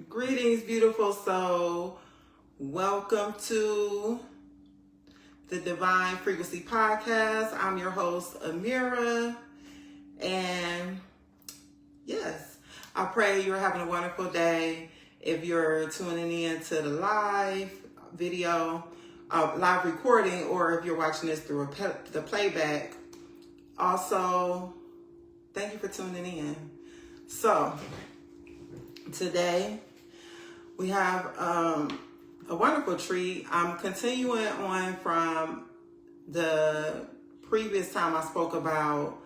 Greetings, beautiful soul. Welcome to the Divine Frequency Podcast. I'm your host, Amira. And yes, I pray you're having a wonderful day. If you're tuning in to the live video, live recording, or if you're watching this through the playback, also, thank you for tuning in. So, today, we have a wonderful treat. I'm continuing on from the previous time I spoke about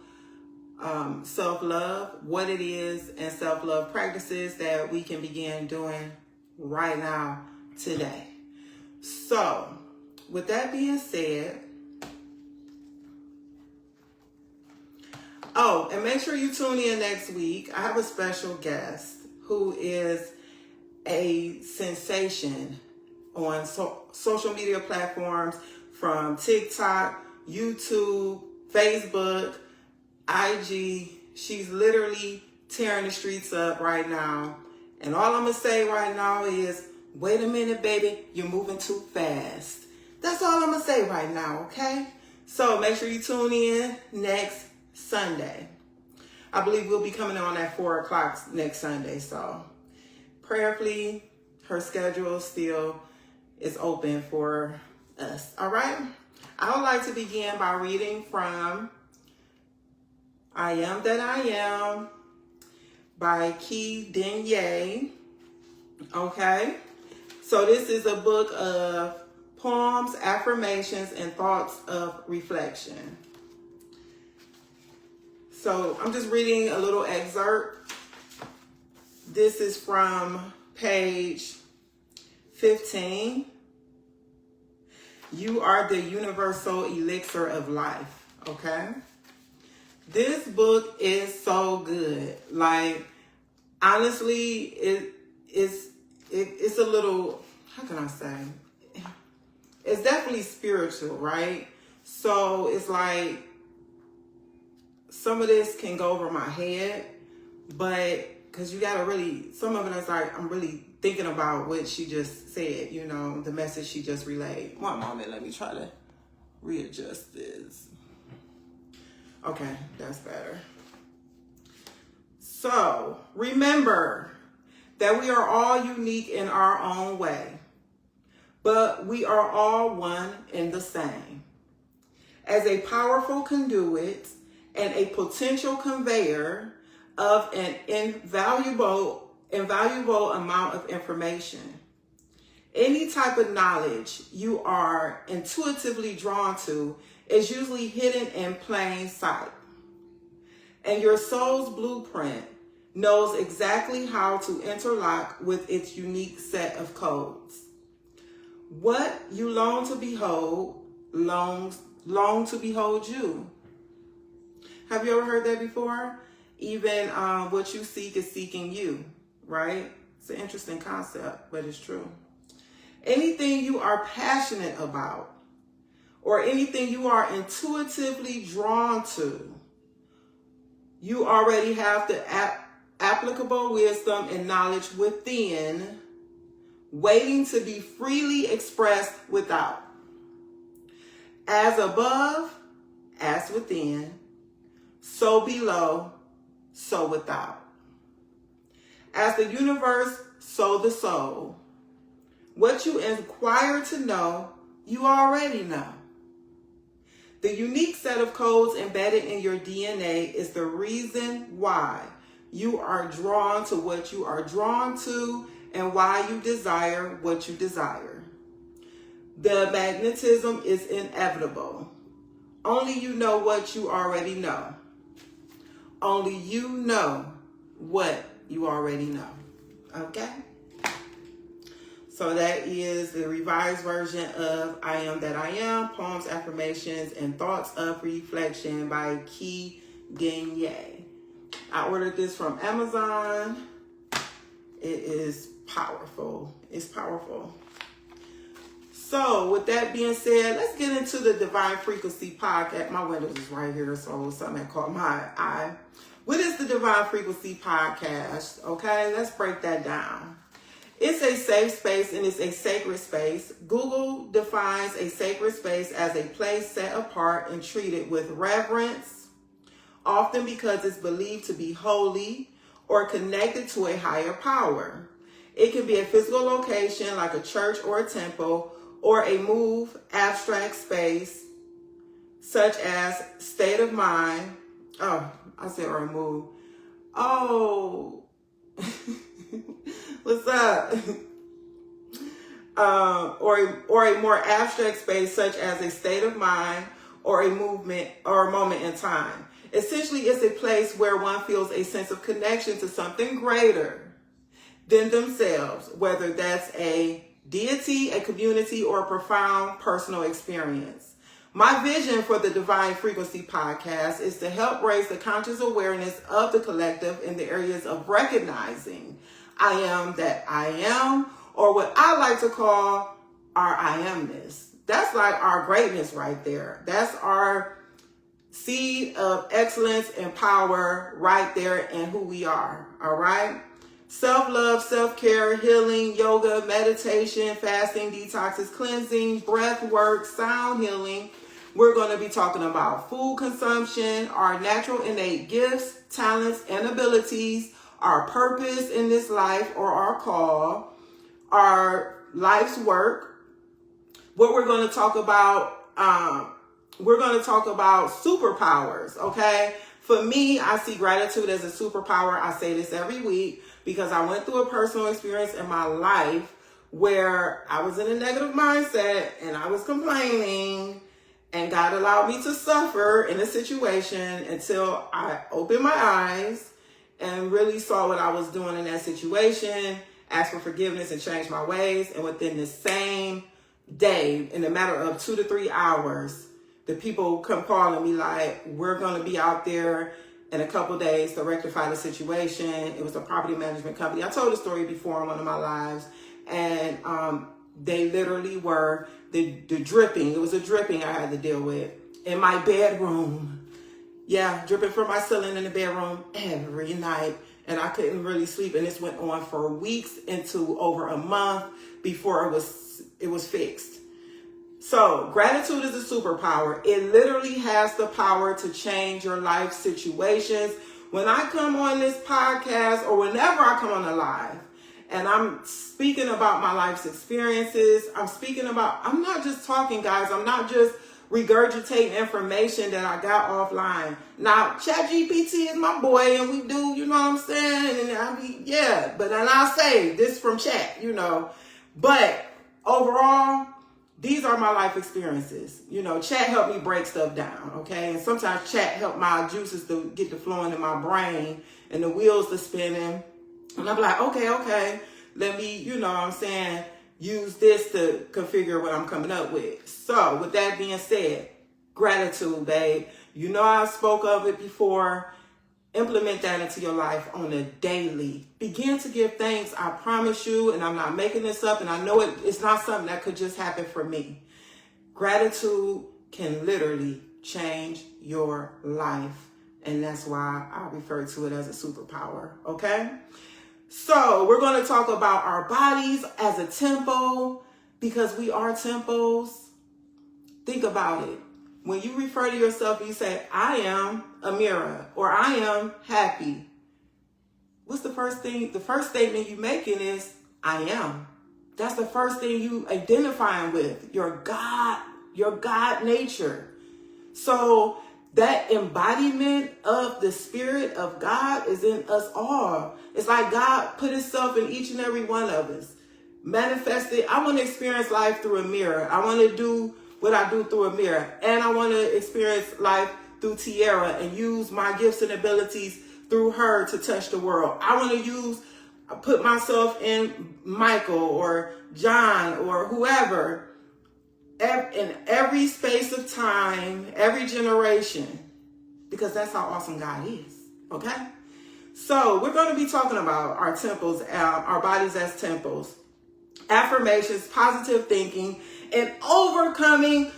self-love, what it is, and self-love practices that we can begin doing right now, today. So, with that being said, and make sure you tune in next week. I have a special guest who is a sensation on social media platforms from TikTok, YouTube, Facebook, IG. She's literally tearing the streets up right now. And all I'm going to say right now is, wait a minute, baby, you're moving too fast. That's all I'm going to say right now, okay? So make sure you tune in next Sunday. I believe we'll be coming on at 4 o'clock next Sunday. So prayerfully, her schedule still is open for us. All right? I would like to begin by reading from I Am That I Am by Key Denye. Okay? So this is a book of poems, affirmations, and thoughts of reflection. So I'm just reading a little excerpt. This is from page 15. You are the universal elixir of life. Okay? This book is so good. Like, honestly, it's a little, how can I say? It's definitely spiritual, right? So it's like, some of this can go over my head, but because you gotta really, some of it is like, I'm really thinking about what she just said, you know, the message she just relayed. One moment, let me try to readjust this. Okay, that's better. So, remember that we are all unique in our own way, but we are all one and the same. As a powerful conduit and a potential conveyor of an invaluable amount of information. Any type of knowledge you are intuitively drawn to is usually hidden in plain sight. And your soul's blueprint knows exactly how to interlock with its unique set of codes. What you long to behold, long to behold you. Have you ever heard that before? Even what you seek is seeking you, right? It's an interesting concept, but it's true. Anything you are passionate about or anything you are intuitively drawn to, you already have the applicable wisdom and knowledge within, waiting to be freely expressed without. As above, as within, so below, so without. As the universe, so the soul. What you inquire to know, you already know. The unique set of codes embedded in your DNA is the reason why you are drawn to what you are drawn to and why you desire what you desire. The magnetism is inevitable. Only you know what you already know. Only you know what you already know. Okay? So that is the revised version of I Am That I Am, Poems, Affirmations, and Thoughts of Reflection by Key Denye. I ordered this from Amazon. It is powerful. It's powerful. So with that being said, let's get into the Divine Frequency Podcast. My windows is right here, so something caught my eye. What is the Divine Frequency Podcast? Okay, let's break that down. It's a safe space and it's a sacred space. Google defines a sacred space as a place set apart and treated with reverence, often because it's believed to be holy or connected to a higher power. It can be a physical location like a church or a temple, or a move, abstract space, such as state of mind. Oh, I said or a move. Oh, what's up? Or a more abstract space, such as a state of mind or a movement or a moment in time. Essentially, it's a place where one feels a sense of connection to something greater than themselves, whether that's a deity, a community, or a profound personal experience. My vision for the Divine Frequency podcast is to help raise the conscious awareness of the collective in the areas of recognizing I am that I am, or what I like to call our I amness. That's like our greatness right there. That's our seed of excellence and power right there in who we are. All right. Self-love, self-care, healing, yoga, meditation, fasting, detoxes, cleansing, breath work, sound healing. We're going to be talking about food consumption, our natural innate gifts, talents, and abilities, our purpose in this life or our call, our life's work. What we're going to talk about, superpowers, okay? For me, I see gratitude as a superpower. I say this every week because I went through a personal experience in my life where I was in a negative mindset and I was complaining, and God allowed me to suffer in a situation until I opened my eyes and really saw what I was doing in that situation, asked for forgiveness and changed my ways. And within the same day, in a matter of 2 to 3 hours, the people come calling me like, we're going to be out there in a couple days to rectify the situation. It was a property management company. I told the story before in one of my lives, and they literally were the dripping. It was a dripping I had to deal with in my bedroom. Yeah, dripping from my ceiling in the bedroom every night, and I couldn't really sleep. And this went on for weeks into over a month before it was fixed. So gratitude is a superpower. It literally has the power to change your life situations. When I come on this podcast, or whenever I come on a live, and I'm speaking about my life's experiences, I'm not just talking, guys. I'm not just regurgitating information that I got offline. Now, ChatGPT is my boy, and we do, you know what I'm saying? And but then I say this from Chat, But overall, these are my life experiences. Chat helped me break stuff down, okay? And sometimes Chat helped my juices to get the flowing in my brain and the wheels to spinning. And I'm like, okay, let me, use this to configure what I'm coming up with. So with that being said, gratitude, babe. I spoke of it before. Implement that into your life on a daily. Begin to give thanks. I promise you, and I'm not making this up, and I know it's not something that could just happen for me. Gratitude can literally change your life, and that's why I refer to it as a superpower, okay? So we're going to talk about our bodies as a temple, because we are temples. Think about it. When you refer to yourself, you say, I am Amira, or I am happy. What's the first thing? The first statement you making is, I am. That's the first thing you identifying with, your God nature. So that embodiment of the Spirit of God is in us all. It's like God put himself in each and every one of us. Manifested. I want to experience life through a mirror. I want to do what I do through a mirror. And I want to experience life through Tiara and use my gifts and abilities through her to touch the world. I want to put myself in Michael or John or whoever, in every space of time, every generation, because that's how awesome God is. Okay? So we're going to be talking about our temples, our bodies as temples, affirmations, positive thinking, and overcoming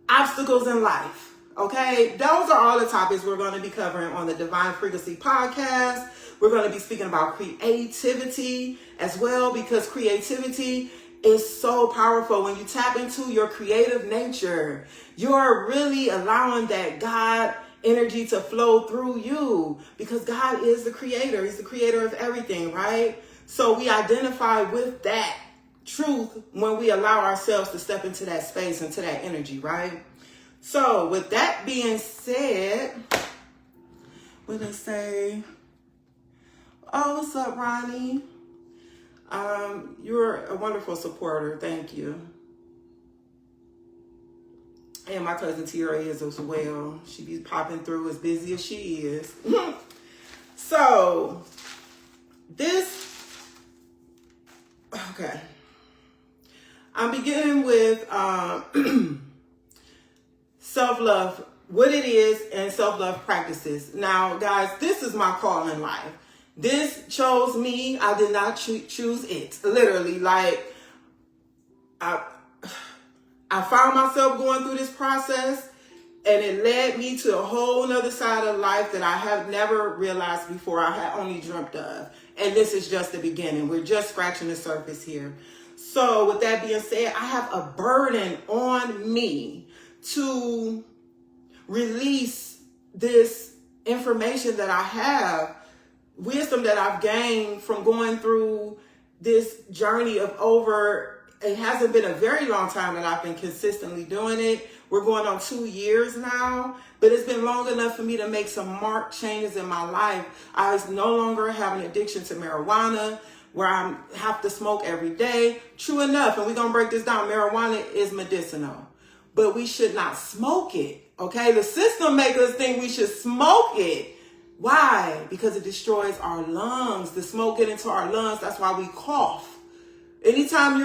obstacles in life. Okay, those are all the topics we're going to be covering on the Divine Frequency podcast. We're going to be speaking about creativity as well, because creativity is so powerful. When you tap into your creative nature, you're really allowing that God energy to flow through you, because God is the creator. He's the creator of everything, right? So we identify with that truth when we allow ourselves to step into that space, into that energy, right? So with that being said, we're going to say, oh, what's up, Ronnie? You're a wonderful supporter. Thank you. And my cousin Tiara is as well. She be popping through as busy as she is. So okay. I'm beginning with self-love, what it is, and self-love practices. Now, guys, this is my call in life. This chose me. I did not choose it. Literally, like, I found myself going through this process, and it led me to a whole nother side of life that I have never realized before. I had only dreamt of. And this is just the beginning. We're just scratching the surface here. So with that being said, I have a burden on me to release this information that I have, wisdom that I've gained from going through this journey of it hasn't been a very long time that I've been consistently doing it. We're going on 2 years now, but it's been long enough for me to make some marked changes in my life. I no longer have an addiction to marijuana where I have to smoke every day. True enough, and we're going to break this down, marijuana is medicinal, but we should not smoke it, okay? The system makes us think we should smoke it. Why? Because it destroys our lungs. The smoke get into our lungs. That's why we cough. Anytime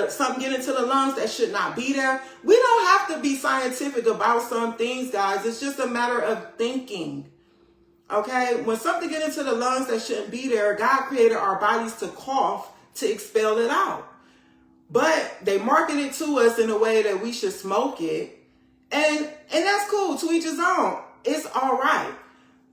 something get into the lungs that should not be there, we don't have to be scientific about some things, guys. It's just a matter of thinking. Okay? When something get into the lungs that shouldn't be there, God created our bodies to cough to expel it out. But they market it to us in a way that we should smoke it. And that's cool. To each his own. It's all right.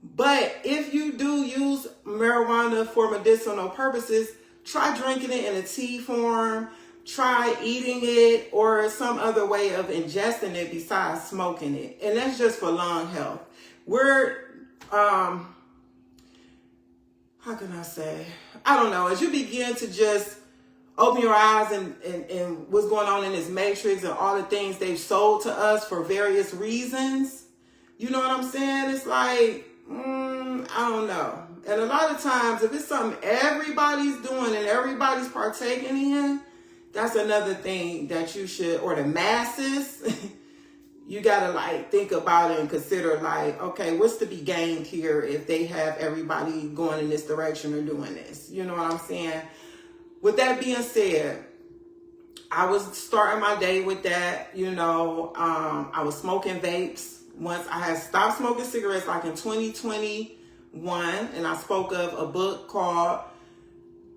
But if you do use marijuana for medicinal purposes, try drinking it in a tea form, try eating it, or some other way of ingesting it besides smoking it. And that's just for lung health. How can I say? I don't know. As you begin to just open your eyes and what's going on in this matrix and all the things they've sold to us for various reasons, you know what I'm saying? It's like, I don't know. And a lot of times, if it's something everybody's doing and everybody's partaking in, that's another thing that you should, or the masses, you got to like think about it and consider like, okay, what's to be gained here if they have everybody going in this direction or doing this? You know what I'm saying? With that being said, I was starting my day with that, I was smoking vapes. Once I had stopped smoking cigarettes like in 2021, and I spoke of a book called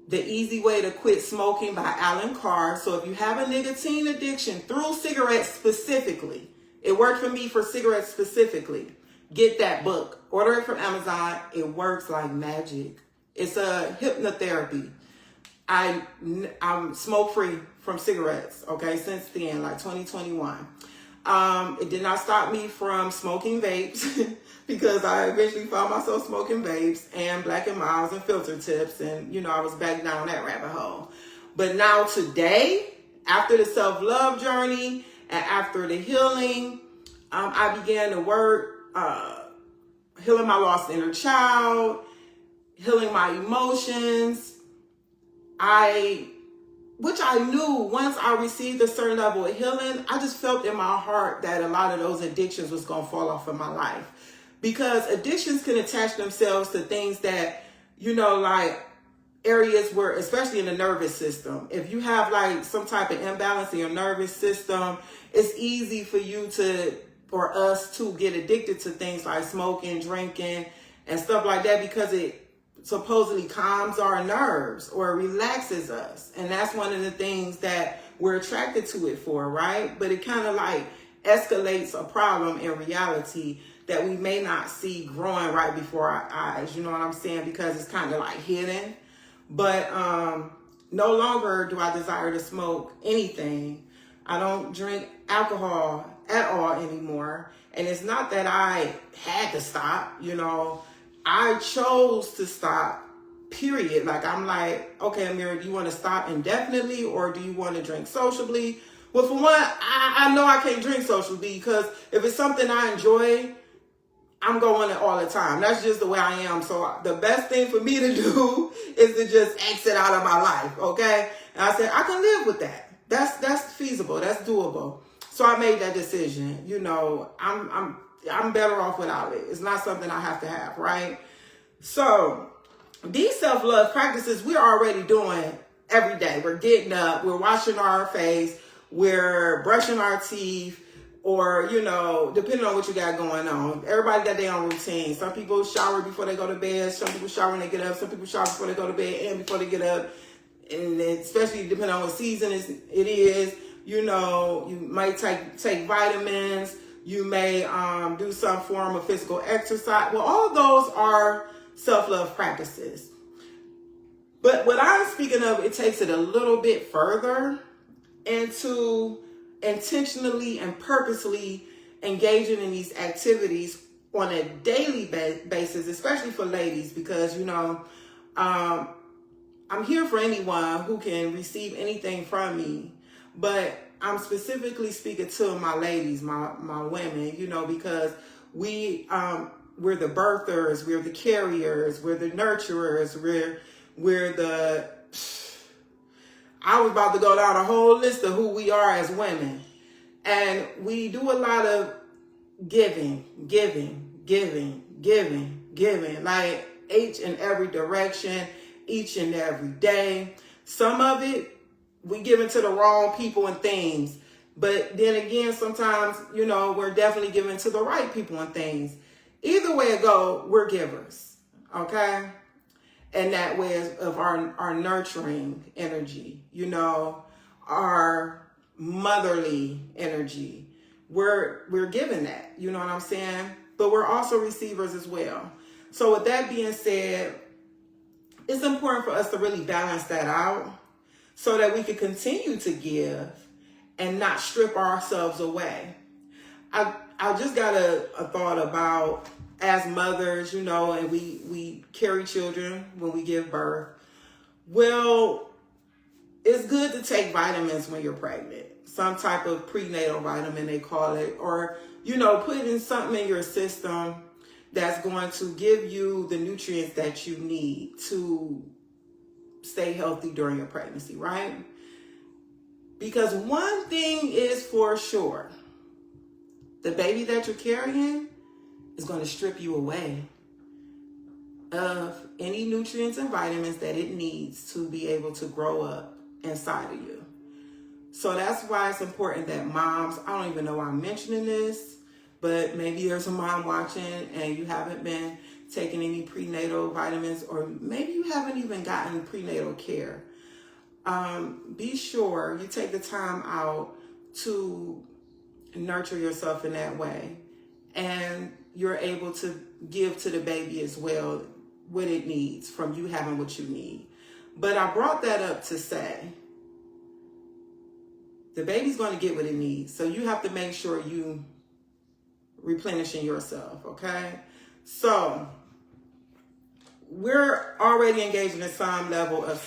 The Easy Way to Quit Smoking by Alan Carr. So if you have a nicotine addiction through cigarettes specifically, it worked for me for cigarettes specifically, get that book. Order it from Amazon. It works like magic. It's a hypnotherapy. I'm smoke free from cigarettes, okay, since then, like 2021. It did not stop me from smoking vapes because I eventually found myself smoking vapes and Black & Milds and filter tips. And, I was back down that rabbit hole. But now today, after the self-love journey and after the healing, I began to work, healing my lost inner child, healing my emotions. Which I knew once I received a certain level of healing, I just felt in my heart that a lot of those addictions was going to fall off of my life. Because addictions can attach themselves to things that, like areas where, especially in the nervous system, if you have like some type of imbalance in your nervous system, it's easy for you or us to get addicted to things like smoking, drinking, and stuff like that, because it supposedly calms our nerves or relaxes us. And that's one of the things that we're attracted to it for, right? But it kind of like escalates a problem in reality that we may not see growing right before our eyes. You know what I'm saying? Because it's kind of like hidden. But no longer do I desire to smoke anything. I don't drink alcohol at all anymore. And it's not that I had to stop, you know. I chose to stop, period. Like, I'm like, okay, Amira, do you want to stop indefinitely, or do you want to drink sociably? Well, for one, I know I can't drink sociably, because if it's something I enjoy, I'm going it all the time. That's just the way I am. So the best thing for me to do is to just exit out of my life, okay? And I said, I can live with that. That's feasible. That's doable. So I made that decision. You know, I'm better off without it. It's not something I have to have, right? So these self-love practices we're already doing every day. We're getting up, we're washing our face, we're brushing our teeth, or, you know, depending on what you got going on. Everybody got their own routine. Some people shower before they go to bed. Some people shower when they get up. Some people shower before they go to bed and before they get up. And especially depending on what season it is, you know, you might take vitamins. You may do some form of physical exercise. Well, all those are self-love practices. But what I'm speaking of, it takes it a little bit further into intentionally and purposely engaging in these activities on a daily basis, especially for ladies, because, you know, I'm here for anyone who can receive anything from me, but I'm specifically speaking to my ladies, my women, you know, because we're the birthers, we're the carriers, we're the nurturers, we're the, I was about to go down a whole list of who we are as women. And we do a lot of giving, like each and every direction, each and every day. Some of it we give into the wrong people and things. But then again, sometimes, you know, we're definitely giving to the right people and things. Either way it go, we're givers, okay? And that way of our nurturing energy, you know, our motherly energy. We're given that, you know what I'm saying? But we're also receivers as well. So with that being said, it's important for us to really balance that out so that we can continue to give and not strip ourselves away. I just got a thought about, as mothers, you know, and we carry children when we give birth. Well, it's good to take vitamins when you're pregnant. Some type of prenatal vitamin, they call it. Or, you know, put in something in your system that's going to give you the nutrients that you need to stay healthy during your pregnancy, right? Because one thing is for sure. The baby that you're carrying is going to strip you away of any nutrients and vitamins that it needs to be able to grow up inside of you. So that's why it's important that moms, I don't even know why I'm mentioning this, but maybe there's a mom watching and you haven't been taking any prenatal vitamins, or maybe you haven't even gotten prenatal care. Be sure you take the time out to nurture yourself in that way, and you're able to give to the baby as well what it needs from you having what you need. But I brought that up to say the baby's going to get what it needs, so you have to make sure you replenishing yourself, okay? So we're already engaging in some level of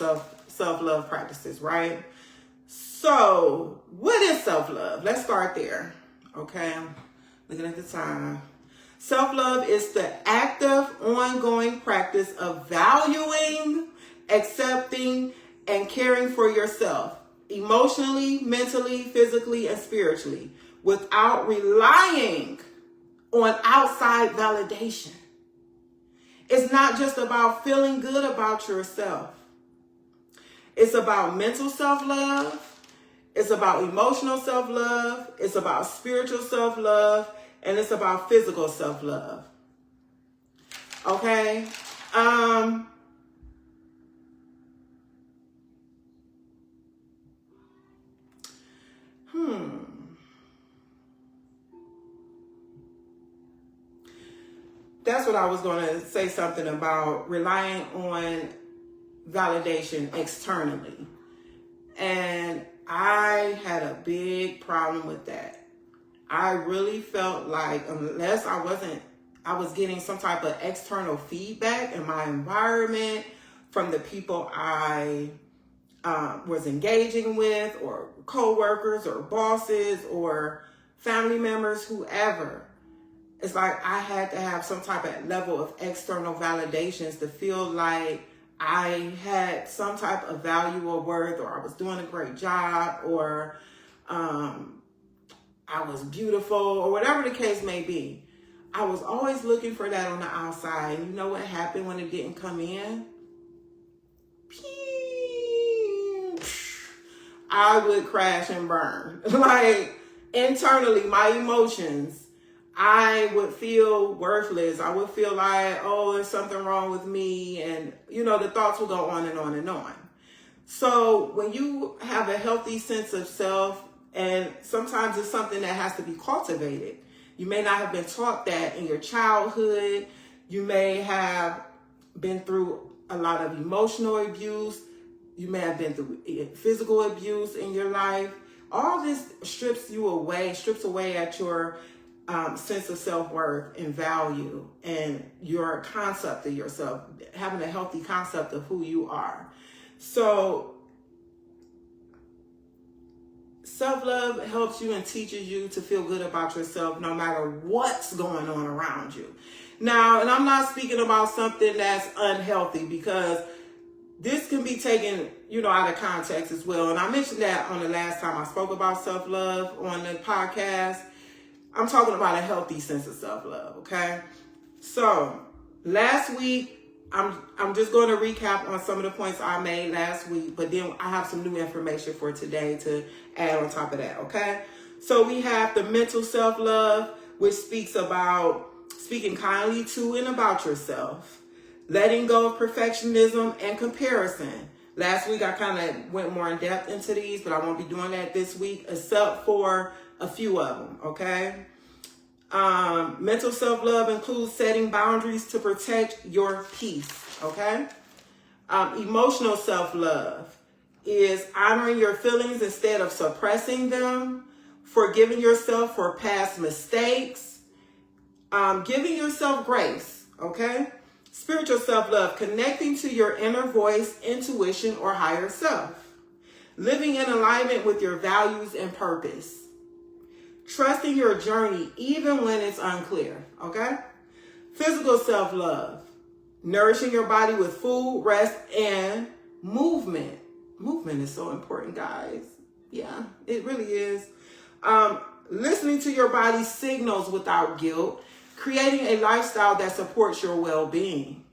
self-love practices, right? So what is self-love? Let's start there. Okay, I'm looking at the time. Self-love is the active, ongoing practice of valuing, accepting, and caring for yourself, emotionally, mentally, physically, and spiritually, without relying on outside validation. It's not just about feeling good about yourself. It's about mental self-love. It's about emotional self-love. It's about spiritual self-love. And it's about physical self-love. Okay? that's what I was going to say, something about relying on validation externally. And I had a big problem with that. I really felt like unless I was getting some type of external feedback in my environment from the people I was engaging with, or coworkers or bosses or family members, whoever. It's like I had to have some type of level of external validations to feel like I had some type of value or worth, or I was doing a great job, or I was beautiful, or whatever the case may be. I was always looking for that on the outside. And you know what happened when it didn't come in? I would crash and burn. Like, internally, my emotions, I would feel worthless. I would feel like, oh, there's something wrong with me. And, you know, the thoughts will go on and on and on. So when you have a healthy sense of self, and sometimes it's something that has to be cultivated. You may not have been taught that in your childhood. You may have been through a lot of emotional abuse. You may have been through physical abuse in your life. All this strips away at your sense of self-worth and value, and your concept of yourself, having a healthy concept of who you are. So self-love helps you and teaches you to feel good about yourself no matter what's going on around you. Now, and I'm not speaking about something that's unhealthy, because this can be taken, out of context as well. And I mentioned that on the last time I spoke about self-love on the podcast. I'm talking about a healthy sense of self-love, okay? So last week, I'm just going to recap on some of the points I made last week, but then I have some new information for today to add on top of that, okay? So we have the mental self-love, which speaks about speaking kindly to and about yourself, letting go of perfectionism and comparison. Last week I kind of went more in depth into these, but I won't be doing that this week, except for a few of them, okay? Mental self-love includes setting boundaries to protect your peace, okay? Emotional self-love is honoring your feelings instead of suppressing them, forgiving yourself for past mistakes, giving yourself grace, okay? Spiritual self-love, connecting to your inner voice, intuition, or higher self. Living in alignment with your values and purpose. Trusting your journey even when it's unclear, okay? Physical self-love, nourishing your body with food, rest, and movement. Movement is so important, guys. Yeah, it really is. Listening to your body's signals without guilt, creating a lifestyle that supports your well-being.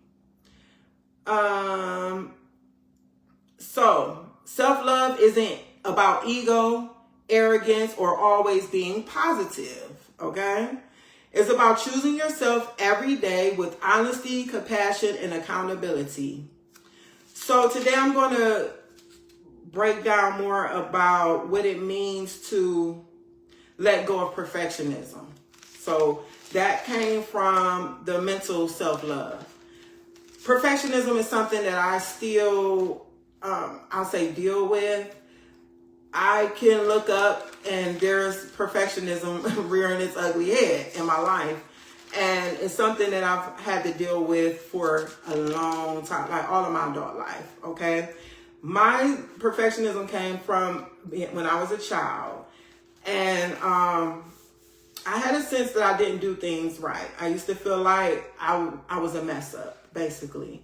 So self-love isn't about ego, arrogance, or always being positive, okay? It's about choosing yourself every day with honesty, compassion, and accountability. So today I'm going to break down more about what it means to let go of perfectionism. So that came from the mental self-love. Perfectionism is something that I still, deal with. I can look up and there's perfectionism rearing its ugly head in my life. And it's something that I've had to deal with for a long time, like all of my adult life, okay? My perfectionism came from when I was a child. And I had a sense that I didn't do things right. I used to feel like I was a mess up, basically.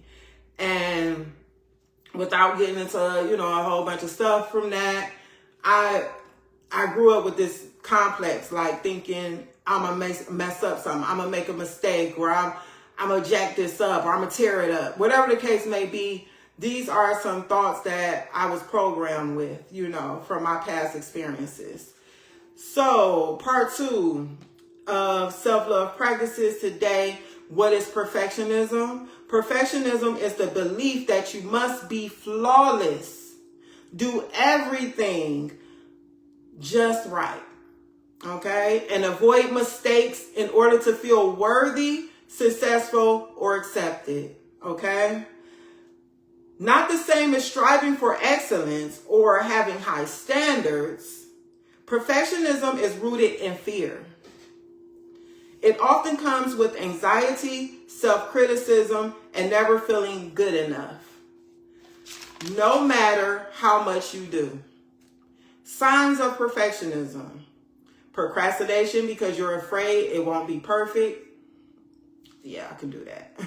And without getting into, a whole bunch of stuff from that, I grew up with this complex, like thinking I'm going to mess up something. I'm going to make a mistake, or I'm going to jack this up, or I'm going to tear it up. Whatever the case may be, these are some thoughts that I was programmed with, from my past experiences. So, part 2 of self-love practices today. What is perfectionism? Perfectionism is the belief that you must be flawless, do everything just right, okay? And avoid mistakes in order to feel worthy, successful, or accepted. Okay? Not the same as striving for excellence or having high standards. Perfectionism is rooted in fear. It often comes with anxiety, self-criticism, and never feeling good enough, no matter how much you do. Signs of perfectionism. Procrastination because you're afraid it won't be perfect. Yeah, I can do that.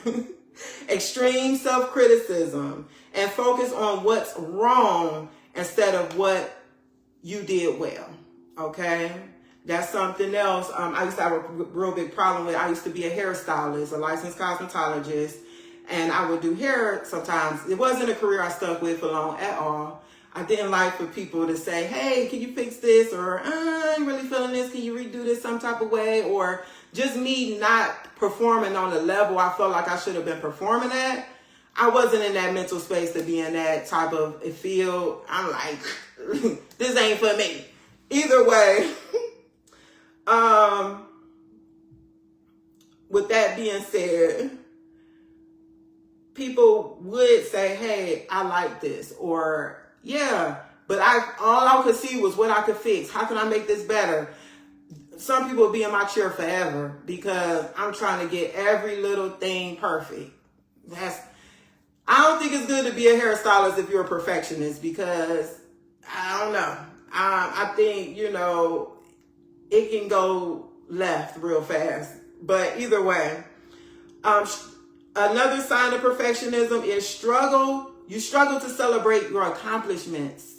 Extreme self-criticism and focus on what's wrong instead of what you did well. Okay? That's something else. I used to have a real big problem with. I used to be a hairstylist, a licensed cosmetologist, and I would do hair sometimes. It wasn't a career I stuck with for long at all. I didn't like for people to say, hey, can you fix this? Or, I'm really feeling this. Can you redo this some type of way? Or just me not performing on the level I felt like I should have been performing at. I wasn't in that mental space to be in that type of field. I'm like, this ain't for me. Either way, with that being said, people would say, hey, I like this, or yeah, but all I could see was what I could fix. How can I make this better? Some people will be in my chair forever because I'm trying to get every little thing perfect. I don't think it's good to be a hairstylist if you're a perfectionist, because I don't know. I think, it can go left real fast. But either way, another sign of perfectionism is you struggle to celebrate your accomplishments.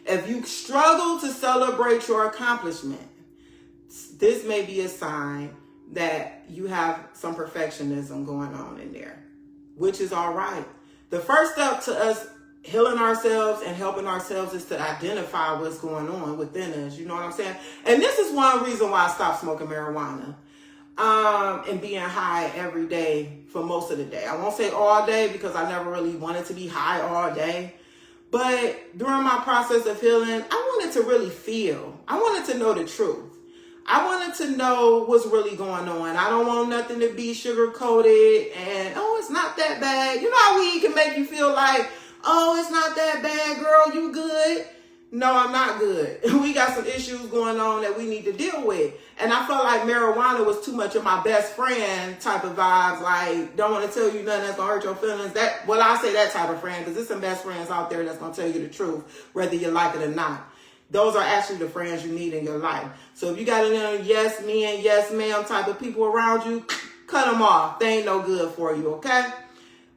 If you struggle to celebrate your accomplishment, this may be a sign that you have some perfectionism going on in there, which is all right. The first step to us healing ourselves and helping ourselves is to identify what's going on within us. You know what I'm saying? And this is one reason why I stopped smoking marijuana. And being high every day for most of the day. I won't say all day because I never really wanted to be high all day. But during my process of healing, I wanted to really feel. I wanted to know the truth. I wanted to know what's really going on. I don't want nothing to be sugar-coated and, it's not that bad. You know how weed can make you feel like, it's not that bad, girl, you good? No, I'm not good. We got some issues going on that we need to deal with. And I felt like marijuana was too much of my best friend type of vibes. Like, don't want to tell you nothing that's going to hurt your feelings. I say that type of friend because there's some best friends out there that's going to tell you the truth, whether you like it or not. Those are actually the friends you need in your life. So if you got any yes men, yes ma'am type of people around you, cut them off. They ain't no good for you, okay?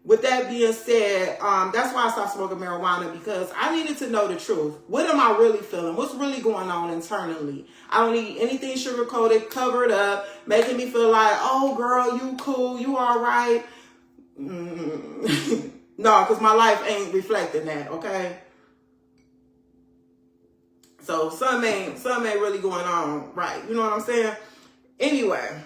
With that being said, that's why I stopped smoking marijuana, because I needed to know the truth. What am I really feeling? What's really going on internally? I don't need anything sugar-coated, covered up, making me feel like, oh, girl, you cool, you all right. No, because my life ain't reflecting that, okay? So something ain't really going on right. You know what I'm saying? Anyway.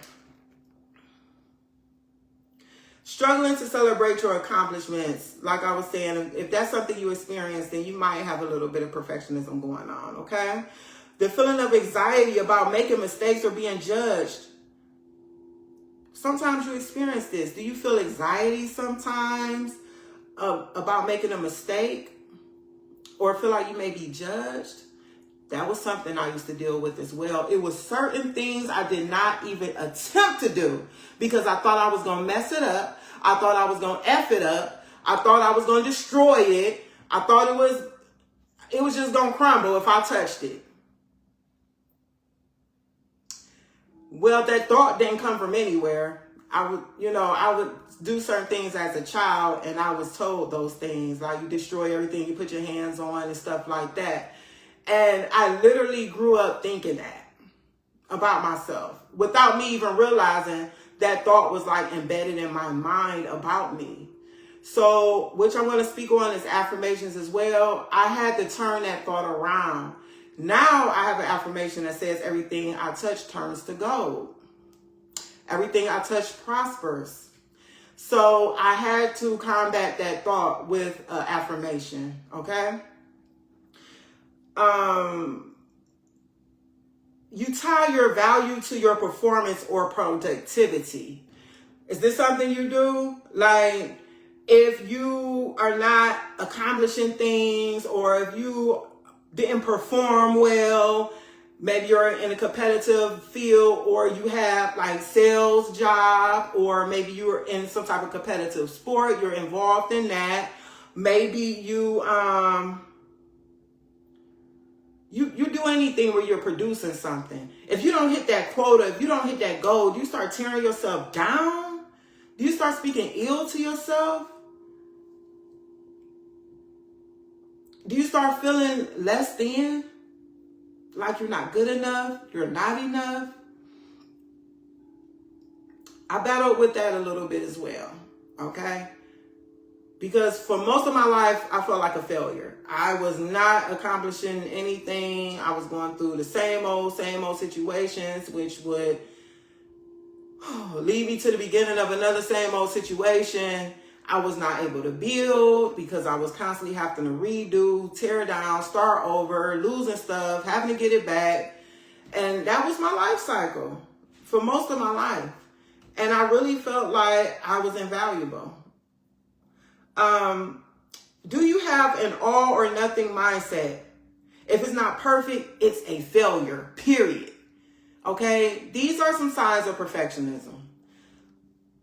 Struggling to celebrate your accomplishments, like I was saying, if that's something you experience, then you might have a little bit of perfectionism going on, okay? The feeling of anxiety about making mistakes or being judged. Sometimes you experience this. Do you feel anxiety sometimes about making a mistake or feel like you may be judged? That was something I used to deal with as well. It was certain things I did not even attempt to do because I thought I was going to mess it up. I thought I was going to F it up. I thought I was going to destroy it. I thought it was just going to crumble if I touched it. Well, that thought didn't come from anywhere. I would do certain things as a child, and I was told those things, like you destroy everything you put your hands on and stuff like that. And I literally grew up thinking that about myself without me even realizing that thought was like embedded in my mind about me. So, which I'm going to speak on is affirmations as well. I had to turn that thought around. Now I have an affirmation that says everything I touch turns to gold. Everything I touch prospers. So I had to combat that thought with affirmation. Okay. You tie your value to your performance or productivity. Is this something you do? Like, if you are not accomplishing things, or if you didn't perform well, maybe you're in a competitive field, or you have like sales job, or maybe you're in some type of competitive sport, you're involved in that. Maybe you do anything where you're producing something. If you don't hit that quota, if you don't hit that goal, do you start tearing yourself down? Do you start speaking ill to yourself? Do you start feeling less than? Like you're not good enough? You're not enough? I battled with that a little bit as well, okay? Because for most of my life, I felt like a failure. I was not accomplishing anything. I was going through the same old situations, which would lead me to the beginning of another same old situation. I was not able to build because I was constantly having to redo, tear down, start over, losing stuff, having to get it back. And that was my life cycle for most of my life. And I really felt like I was invaluable. Do you have an all or nothing mindset? If it's not perfect, it's a failure, period. Okay? These are some signs of perfectionism.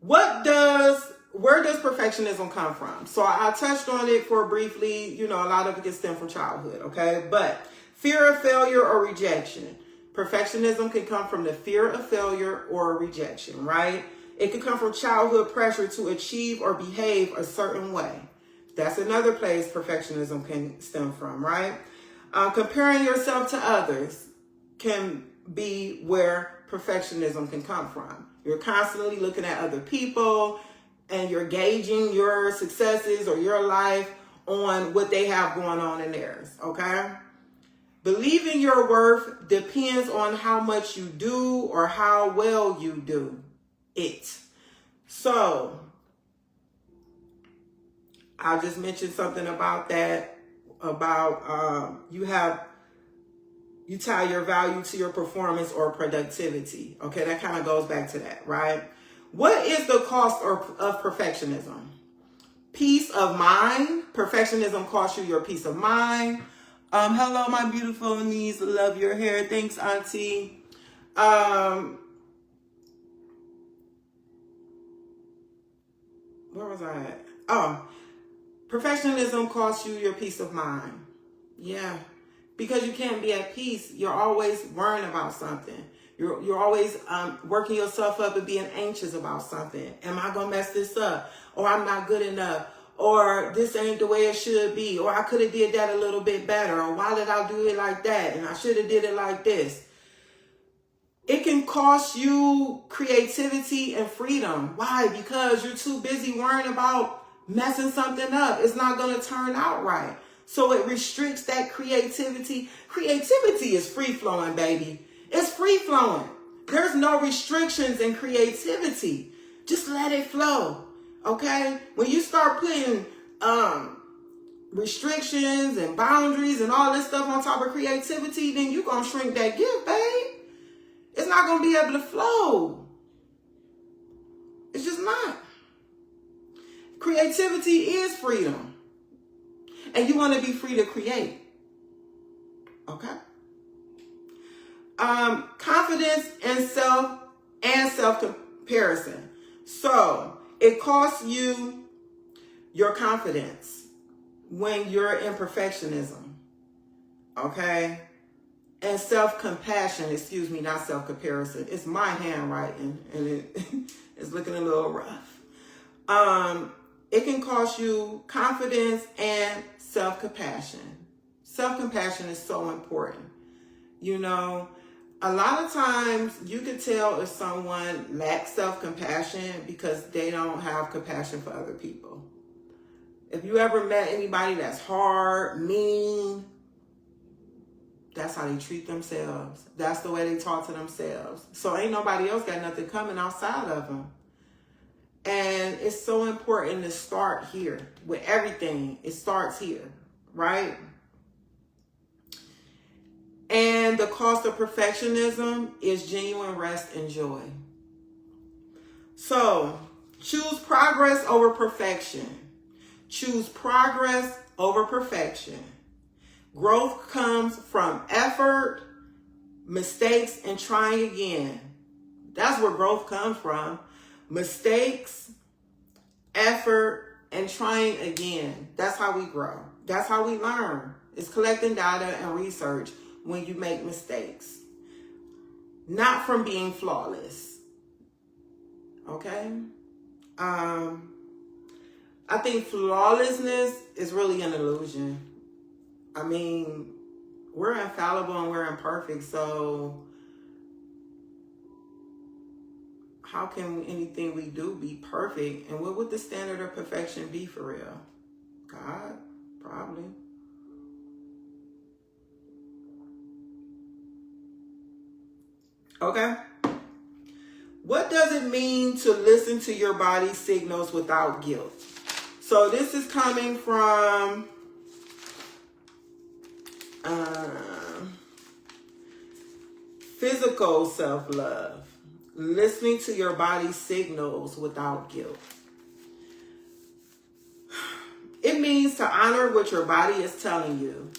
Where does perfectionism come from? So I touched on it for briefly. You know, a lot of it can stem from childhood, okay? But fear of failure or rejection. Perfectionism can come from the fear of failure or rejection, right? It can come from childhood pressure to achieve or behave a certain way. That's another place perfectionism can stem from, right? Comparing yourself to others can be where perfectionism can come from. You're constantly looking at other people and you're gauging your successes or your life on what they have going on in theirs, okay? Believing your worth depends on how much you do or how well you do it. So, I just mentioned something about that, about you tie your value to your performance or productivity. Okay, that kind of goes back to that, right? What is the cost of perfectionism? Peace of mind. Perfectionism costs you your peace of mind. Hello, my beautiful niece. Love your hair. Thanks, Auntie. Where was I at? Oh, perfectionism costs you your peace of mind. Yeah. Because you can't be at peace. You're always worrying about something. You're always working yourself up and being anxious about something. Am I going to mess this up? Or I'm not good enough? Or this ain't the way it should be? Or I could have did that a little bit better? Or why did I do it like that? And I should have did it like this. It can cost you creativity and freedom. Why? Because you're too busy worrying about messing something up. It's not going to turn out right. So it restricts that creativity. Creativity is free-flowing, baby. It's free-flowing. There's no restrictions in creativity. Just let it flow, okay? When you start putting restrictions and boundaries and all this stuff on top of creativity, then you're going to shrink that gift, babe. It's not going to be able to flow. It's just not. Creativity is freedom. And you want to be free to create. Okay? Confidence and self-comparison. So, it costs you your confidence when you're in perfectionism. Okay? And self-compassion, not self-comparison. It's my handwriting and it's looking a little rough. It can cost you confidence and self-compassion. Self-compassion is so important. You know, a lot of times you can tell if someone lacks self-compassion because they don't have compassion for other people. If you ever met anybody that's hard, mean, that's how they treat themselves. That's the way they talk to themselves. So ain't nobody else got nothing coming outside of them. And it's so important to start here with everything. It starts here, right? And the cost of perfectionism is genuine rest and joy. So Choose progress over perfection. Choose progress over perfection. Growth comes from effort, mistakes, and trying again. That's where growth comes from. Mistakes, effort, and trying again. That's how we grow. That's how we learn. It's collecting data and research when you make mistakes. Not from being flawless. Okay? I think flawlessness is really an illusion. I mean, we're infallible and we're imperfect, so how can anything we do be perfect? And what would the standard of perfection be for real? God? Probably. Okay? What does it mean to listen to your body's signals without guilt? So this is coming from physical self-love. Listening to your body's signals without guilt. It means to honor what your body is telling you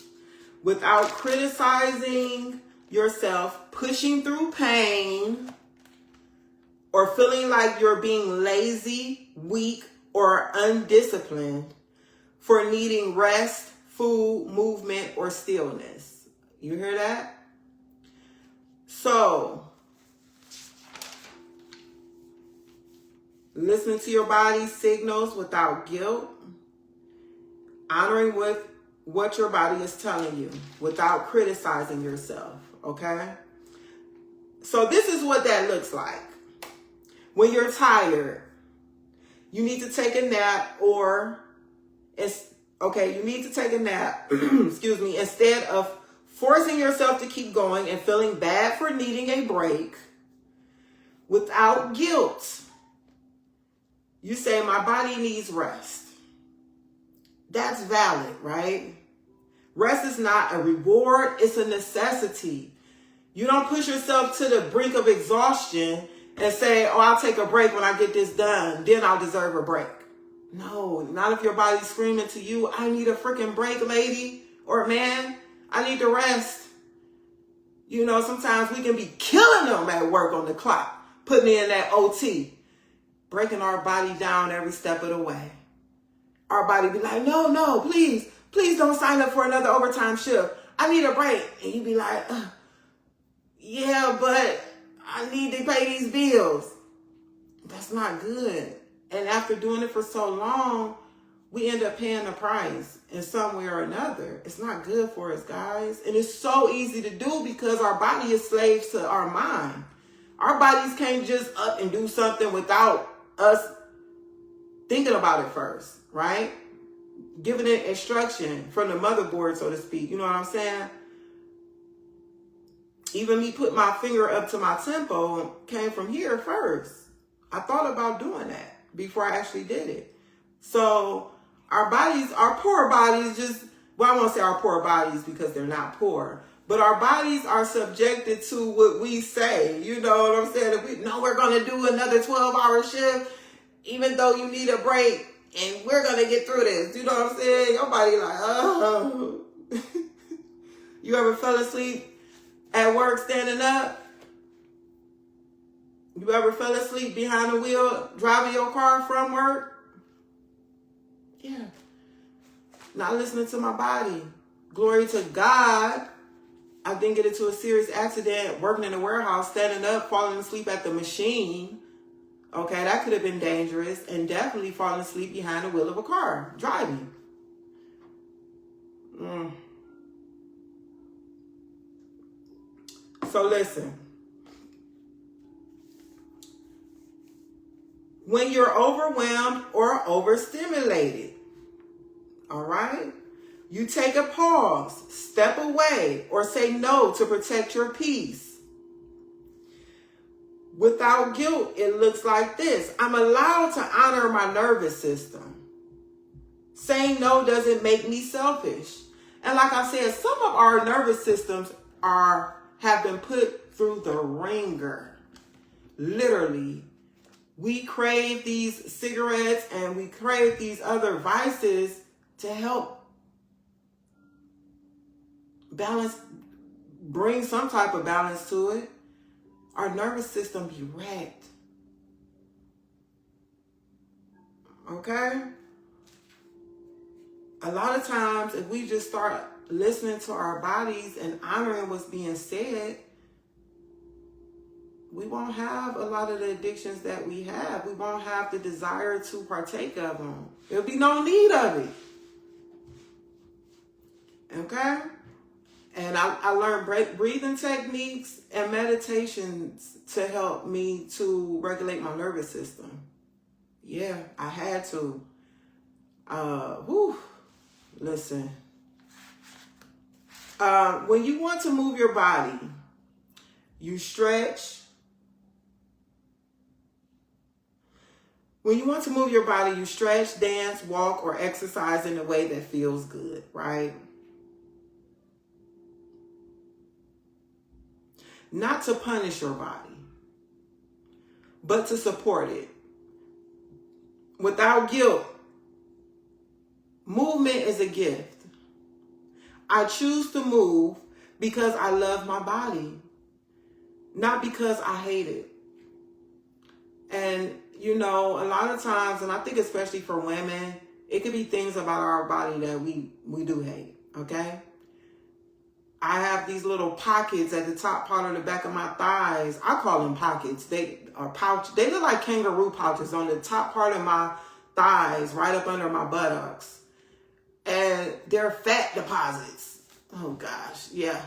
without criticizing yourself, pushing through pain, or feeling like you're being lazy, weak, or undisciplined for needing rest, food, movement, or stillness. You hear that? So, listening to your body's signals without guilt, honoring what your body is telling you without criticizing yourself, okay? So this is what that looks like. When you're tired, you need to take a nap you need to take a nap, excuse me, instead of forcing yourself to keep going and feeling bad for needing a break without guilt. You say, my body needs rest. That's valid, right? Rest is not a reward, it's a necessity. You don't push yourself to the brink of exhaustion and say, oh, I'll take a break when I get this done, then I'll deserve a break. No, not if your body's screaming to you, I need a freaking break, lady, or man, I need to rest. You know, sometimes we can be killing them at work on the clock, putting in that OT, breaking our body down every step of the way. Our body be like, no, please don't sign up for another overtime shift. I need a break. And you be like, yeah, but I need to pay these bills. That's not good. And after doing it for so long, we end up paying the price in some way or another. It's not good for us, guys. And it's so easy to do because our body is slaves to our mind. Our bodies can't just up and do something without us thinking about it first, right? Giving it instruction from the motherboard, so to speak. You know what I'm saying? Even me put my finger up to my tempo came from here first. I thought about doing that before I actually did it. So our bodies, our poor bodies I won't say our poor bodies because they're not poor, but our bodies are subjected to what we say. You know what I'm saying? If we know we're going to do another 12-hour shift, even though you need a break, and we're going to get through this. You know what I'm saying? Your body like, oh. You ever fell asleep at work standing up? You ever fell asleep behind the wheel driving your car from work? Yeah. Not listening to my body. Glory to God. I didn't get into a serious accident working in a warehouse, standing up, falling asleep at the machine. Okay, that could have been dangerous, and definitely falling asleep behind the wheel of a car, driving. So listen. When you're overwhelmed or overstimulated, all right, you take a pause, step away, or say no to protect your peace. Without guilt, it looks like this. I'm allowed to honor my nervous system. Saying no doesn't make me selfish. And like I said, some of our nervous systems have been put through the ringer. Literally, We crave these cigarettes and we crave these other vices to help balance, bring some type of balance to it. Our nervous system be wrecked. Okay? A lot of times, if we just start listening to our bodies and honoring what's being said, we won't have a lot of the addictions that we have. We won't have the desire to partake of them. There'll be no need of it. Okay? And I learned breathing techniques and meditations to help me to regulate my nervous system. Yeah, I had to. Listen. When you want to move your body, you stretch. When you want to move your body, you stretch, dance, walk, or exercise in a way that feels good, right? Not to punish your body, but to support it. Without guilt. Movement is a gift. I choose to move because I love my body, not because I hate it. And, you know, a lot of times, and I think especially for women, it could be things about our body that we do hate, okay? I have these little pockets at the top part of the back of my thighs. I call them pockets. They are pouch. They look like kangaroo pouches on the top part of my thighs, right up under my buttocks. And they're fat deposits. Oh gosh, yeah.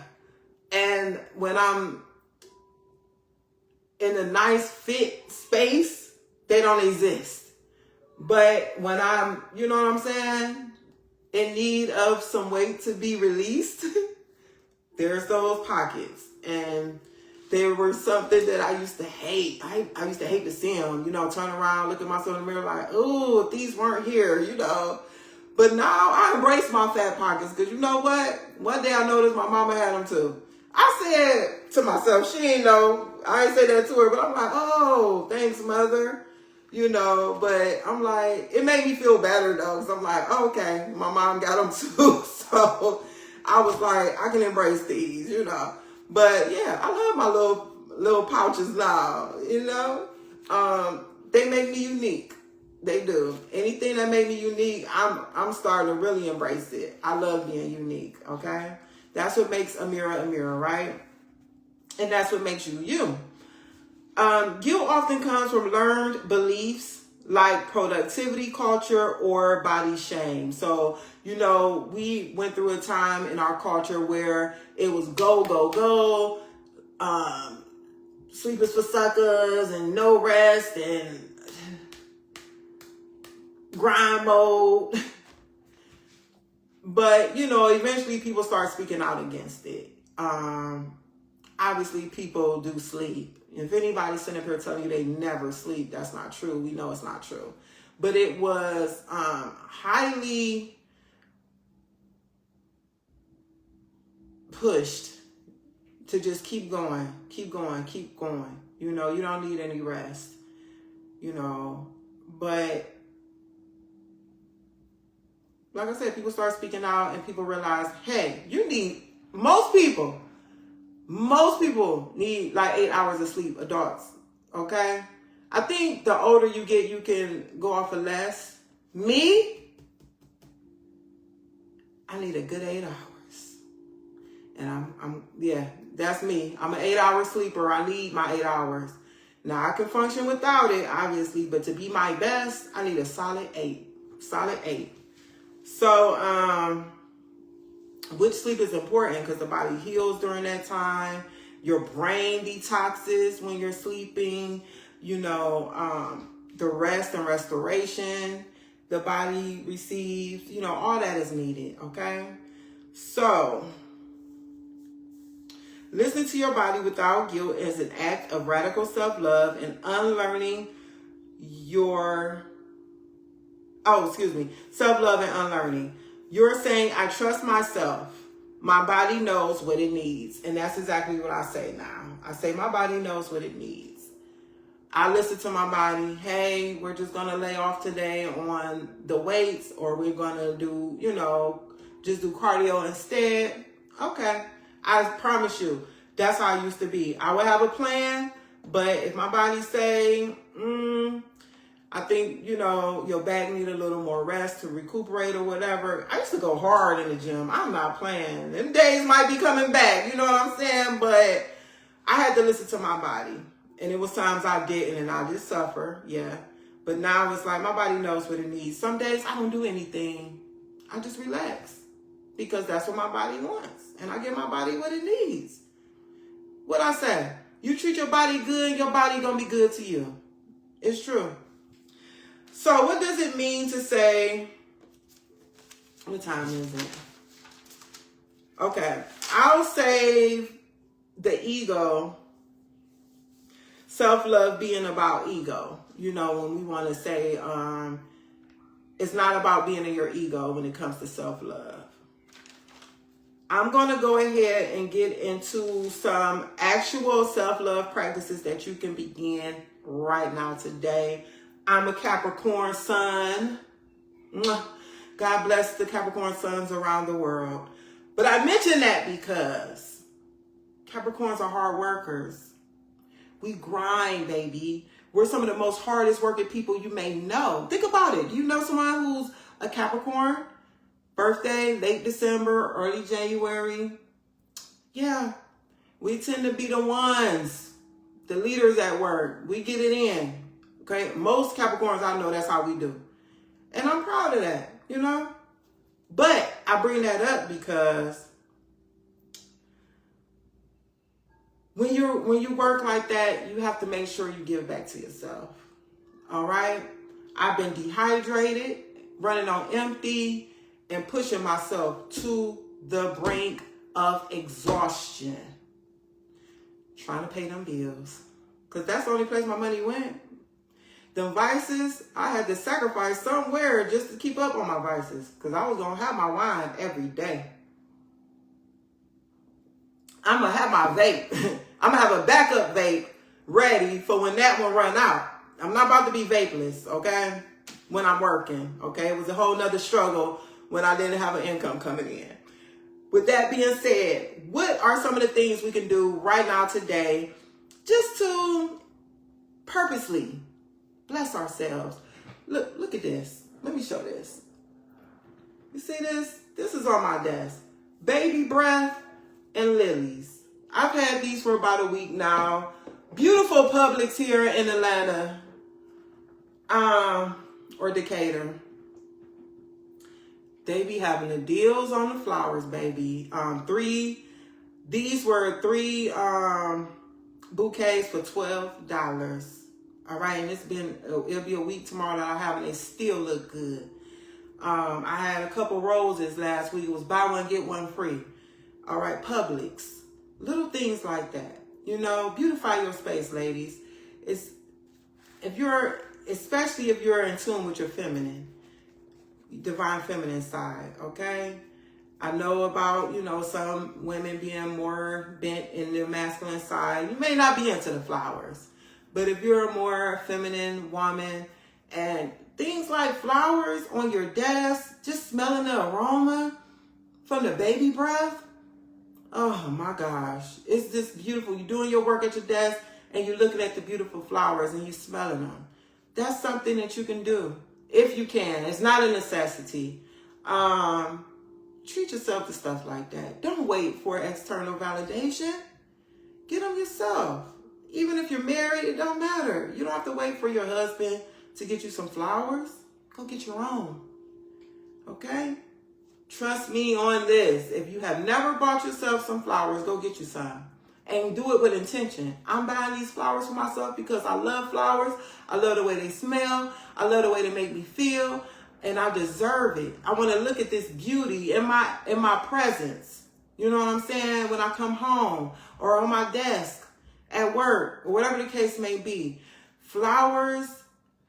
And when I'm in a nice fit space, they don't exist. But when I'm, you know what I'm saying, in need of some weight to be released, there's those pockets. And they were something that I used to hate. I used to hate to see them, you know, turn around, look at myself in the mirror like, ooh, if these weren't here, you know. But now I embrace my fat pockets because you know what? One day I noticed my mama had them too. I said to myself, she ain't know. I ain't say that to her, but I'm like, oh, thanks, mother. You know, but I'm like, it made me feel better though. Because I'm like, oh, okay, my mom got them too. So I was like, I can embrace these, you know. But yeah, I love my little pouches now, you know. They make me unique. They do. Anything that made me unique, I'm starting to really embrace it. I love being unique, okay? That's what makes Amira, right? And that's what makes you, you. Guilt often comes from learned beliefs like productivity culture or body shame. So, you know, we went through a time in our culture where it was go, go, go, sleepers for suckers and no rest and grind mode. But, you know, eventually people start speaking out against it. Obviously, people do sleep. If anybody's sitting up here telling you they never sleep, that's not true. We know it's not true. But it was highly pushed to just keep going, keep going, keep going. You know, you don't need any rest, you know. But like I said, people start speaking out and people realize, hey, most people need like 8 hours of sleep, adults, okay? I think the older you get, you can go off of less. Me, I need a good 8 hours. And yeah, that's me. I'm an 8-hour sleeper. I need my 8 hours. Now, I can function without it, obviously, but to be my best, I need a solid 8. Solid 8. So, which sleep is important because the body heals during that time. Your brain detoxes when you're sleeping. You know, the rest and restoration the body receives. You know, all that is needed, okay? So, listening to your body without guilt is an act of radical self-love and unlearning self-love and unlearning. You're saying, I trust myself. My body knows what it needs. And that's exactly what I say now. I say, my body knows what it needs. I listen to my body. Hey, we're just going to lay off today on the weights, or we're going to do, just do cardio instead. Okay. I promise you, that's how I used to be. I would have a plan, but if my body say, I think, your back need a little more rest to recuperate or whatever. I used to go hard in the gym. I'm not playing. Them days might be coming back, you know what I'm saying? But I had to listen to my body. And it was times I didn't, and I just suffer, yeah. But now it's like my body knows what it needs. Some days I don't do anything. I just relax because that's what my body wants. And I give my body what it needs. What I say? You treat your body good, your body gonna be good to you. It's true. So what does it mean to say, what time is it? Okay, I'll save the ego. Self-love being about ego. When we want to say it's not about being in your ego when it comes to self-love. I'm going to go ahead and get into some actual self-love practices that you can begin right now today. I'm a Capricorn sun. God bless the Capricorn suns around the world. But I mention that because Capricorns are hard workers. We grind, baby. We're some of the most hardest working people you may know. Think about it. Do you know someone who's a Capricorn? Birthday, late December, early January. Yeah, we tend to be the ones, the leaders at work. We get it in. Okay, most Capricorns I know, that's how we do. And I'm proud of that, But I bring that up because when you work like that, you have to make sure you give back to yourself. All right? I've been dehydrated, running on empty, and pushing myself to the brink of exhaustion. Trying to pay them bills. Because that's the only place my money went. Them vices, I had to sacrifice somewhere just to keep up on my vices. Because I was going to have my wine every day. I'm going to have my vape. I'm going to have a backup vape ready for when that one run out. I'm not about to be vapeless, okay? When I'm working, okay? It was a whole nother struggle when I didn't have an income coming in. With that being said, what are some of the things we can do right now today just to purposely bless ourselves? Look at this. Let me show this. You see this? This is on my desk. Baby breath and lilies. I've had these for about a week now. Beautiful Publix here in Atlanta, or Decatur. They be having the deals on the flowers, baby. These were three bouquets for $12. All right, and it'll be a week tomorrow that I have, and they still look good. I had a couple roses last week. It was buy one, get one free. All right, Publix. Little things like that. Beautify your space, ladies. Especially if you're in tune with your feminine, divine feminine side, okay? I know about, some women being more bent in their masculine side. You may not be into the flowers, but if you're a more feminine woman, and things like flowers on your desk, just smelling the aroma from the baby breath, oh my gosh, it's just beautiful. You're doing your work at your desk and you're looking at the beautiful flowers and you're smelling them. That's something that you can do if you can. It's not a necessity. Treat yourself to stuff like that. Don't wait for external validation. Get them yourself. Even if you're married, it don't matter. You don't have to wait for your husband to get you some flowers. Go get your own. Okay? Trust me on this. If you have never bought yourself some flowers, go get you some. And do it with intention. I'm buying these flowers for myself because I love flowers. I love the way they smell. I love the way they make me feel. And I deserve it. I want to look at this beauty in my presence. You know what I'm saying? When I come home or on my desk at work or whatever the case may be. Flowers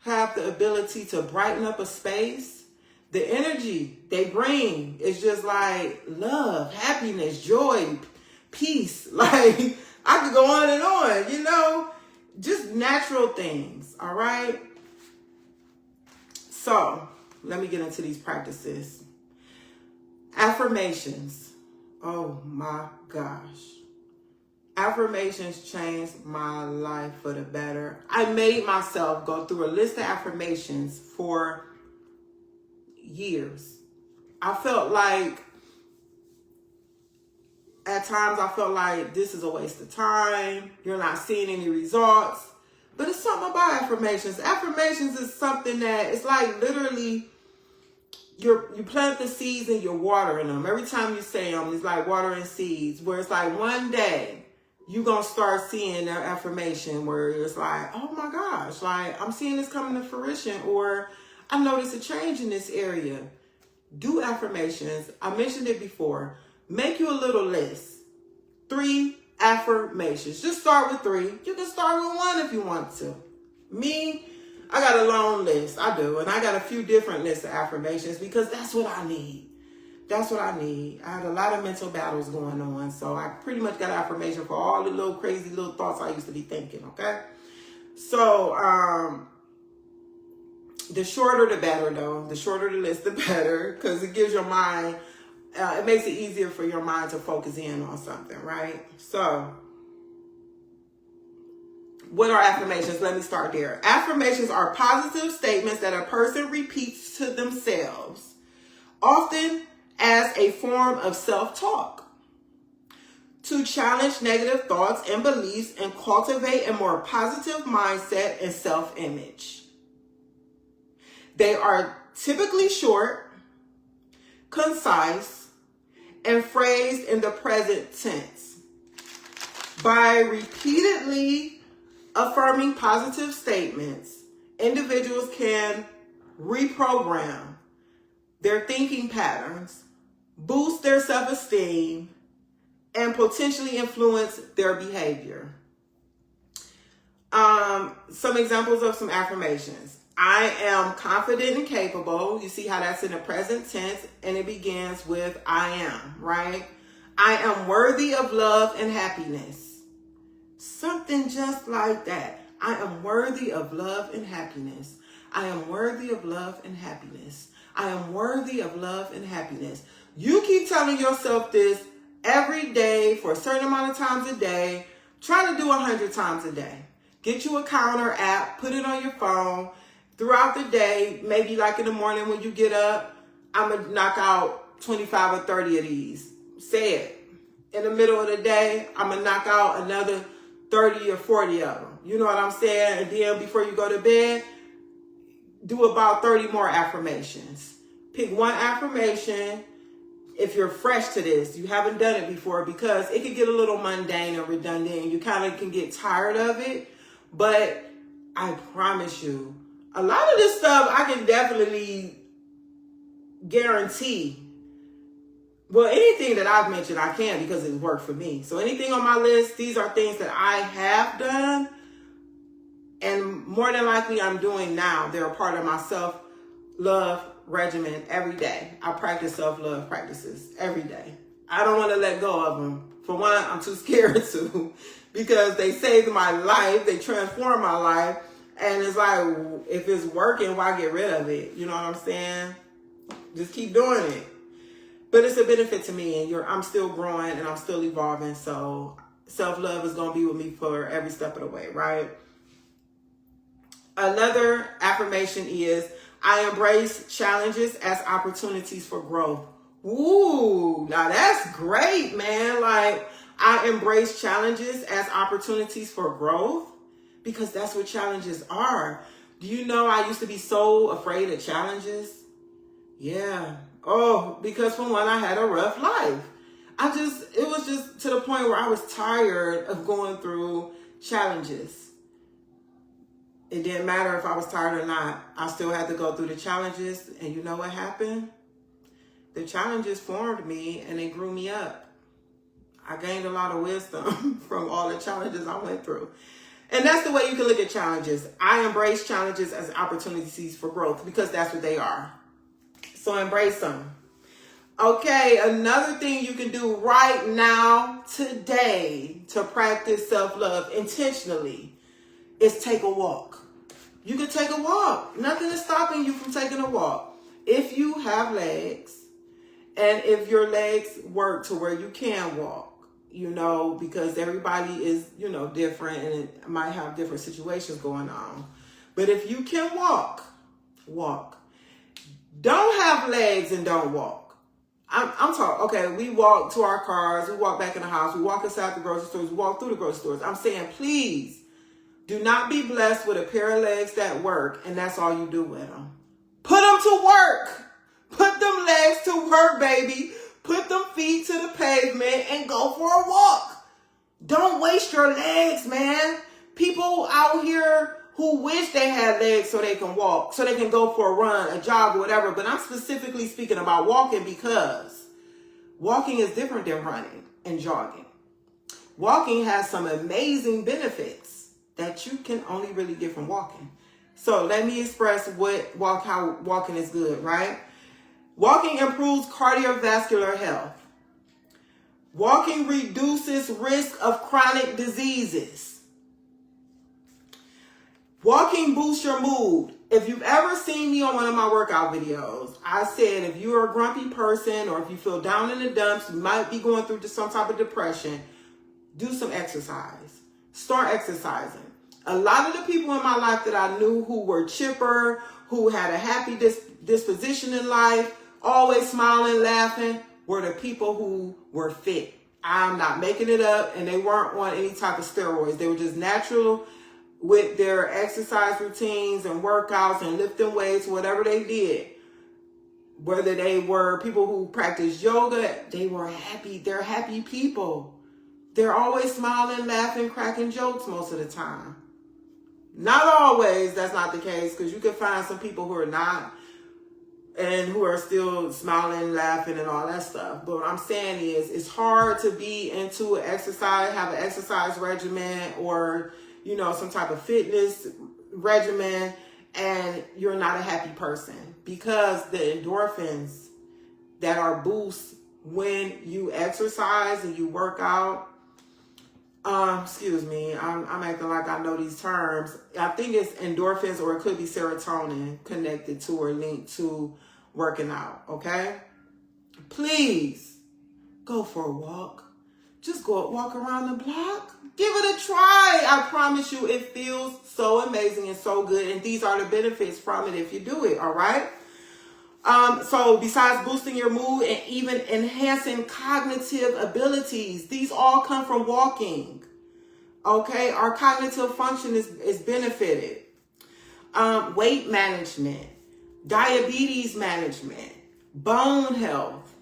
have the ability to brighten up a space. The energy they bring is just like love, happiness, joy, peace. Like, I could go on and on, just natural things, all right? So let me get into these practices. Affirmations. Oh my gosh. Affirmations changed my life for the better. I made myself go through a list of affirmations for years. I felt like, at times I felt like this is a waste of time. You're not seeing any results. But it's something about affirmations. Affirmations is something that it's like literally you plant the seeds and you're watering them. Every time you say them, it's like watering seeds. Where it's like one day you're going to start seeing their affirmation where it's like, oh my gosh, like I'm seeing this coming to fruition, or I noticed a change in this area. Do affirmations. I mentioned it before. Make you a little list. 3 affirmations. Just start with 3. You can start with 1 if you want to. Me, I got a long list. I do. And I got a few different lists of affirmations because that's what I need. That's what I need. I had a lot of mental battles going on. So I pretty much got affirmation for all the little crazy little thoughts I used to be thinking. Okay. So, the shorter the better though. The shorter the list, the better. Because it gives your mind, it makes it easier for your mind to focus in on something, right? So, what are affirmations? Let me start there. Affirmations are positive statements that a person repeats to themselves, often as a form of self-talk, to challenge negative thoughts and beliefs and cultivate a more positive mindset and self-image. They are typically short, concise, and phrased in the present tense. By repeatedly affirming positive statements, individuals can reprogram their thinking patterns, boost their self-esteem, and potentially influence their behavior. Some examples of some affirmations. I am confident and capable. You see how that's in the present tense, and it begins with I am, right? I am worthy of love and happiness. Something just like that. I am worthy of love and happiness. I am worthy of love and happiness. I am worthy of love and happiness. You keep telling yourself this every day for a certain amount of times a day. Try to do 100 times a day. Get you a counter app, put it on your phone. Throughout the day, maybe like in the morning when you get up, I'm going to knock out 25 or 30 of these. Say it. In the middle of the day, I'm going to knock out another 30 or 40 of them. You know what I'm saying? And then before you go to bed, do about 30 more affirmations. Pick one affirmation. If you're fresh to this, you haven't done it before, because it can get a little mundane or redundant and you kind of can get tired of it. But I promise you, a lot of this stuff I can definitely guarantee. Well, anything that I've mentioned, I can, because it worked for me. So anything on my list, these are things that I have done. And more than likely I'm doing now. They're a part of my self-love regimen every day. I practice self-love practices every day. I don't want to let go of them. For one, I'm too scared to, because they saved my life. They transformed my life. And it's like, if it's working, why get rid of it? You know what I'm saying? Just keep doing it. But it's a benefit to me, and I'm still growing and I'm still evolving. So self-love is going to be with me for every step of the way, right? Another affirmation is, I embrace challenges as opportunities for growth. Ooh, now that's great, man. Like, I embrace challenges as opportunities for growth, because that's what challenges are. Do you know I used to be so afraid of challenges? Yeah. Oh, because for one, I had a rough life. It was just to the point where I was tired of going through challenges. It didn't matter if I was tired or not. I still had to go through the challenges. And you know what happened? The challenges formed me and they grew me up. I gained a lot of wisdom from all the challenges I went through. And that's the way you can look at challenges. I embrace challenges as opportunities for growth, because that's what they are. So embrace them. Okay, another thing you can do right now, today, to practice self-love intentionally is take a walk. You can take a walk. Nothing is stopping you from taking a walk. If you have legs, and if your legs work to where you can walk, you know, because everybody is, you know, different and it might have different situations going on. But if you can walk, walk. Don't have legs and don't walk. I'm talking, okay, we walk to our cars, we walk back in the house, we walk inside the grocery stores, we walk through the grocery stores. I'm saying, please, do not be blessed with a pair of legs that work and that's all you do with them. Put them to work. Put them legs to work, baby. Put them feet to the pavement and go for a walk. Don't waste your legs, man. People out here who wish they had legs so they can walk, so they can go for a run, a jog, or whatever. But I'm specifically speaking about walking because walking is different than running and jogging. Walking has some amazing benefits that you can only really get from walking. So let me express how walking is good, right? Walking improves cardiovascular health. Walking reduces risk of chronic diseases. Walking boosts your mood. If you've ever seen me on one of my workout videos, I said if you're a grumpy person or if you feel down in the dumps, you might be going through some type of depression, do some exercise. Start exercising. A lot of the people in my life that I knew who were chipper, who had a happy disposition in life, always smiling, laughing, were the people who were fit. I'm not making it up, and they weren't on any type of steroids. They were just natural with their exercise routines and workouts and lifting weights, whatever they did. Whether they were people who practiced yoga, they were happy. They're happy people. They're always smiling, laughing, cracking jokes most of the time. Not always, that's not the case, because you can find some people who are not and who are still smiling, laughing, and all that stuff. But what I'm saying is, it's hard to be into an exercise, have an exercise regimen or, you know, some type of fitness regimen, and you're not a happy person, because the endorphins that are boosts when you exercise and you work out, excuse me, I'm acting like I know these terms. I think it's endorphins, or it could be serotonin connected to or linked to working out, okay? Please go for a walk. Just go walk around the block. Give it a try. I promise you it feels so amazing and so good. And these are the benefits from it if you do it, all right? So besides boosting your mood and even enhancing cognitive abilities, these all come from walking. Okay, our cognitive function is benefited. Weight management, diabetes management, bone health,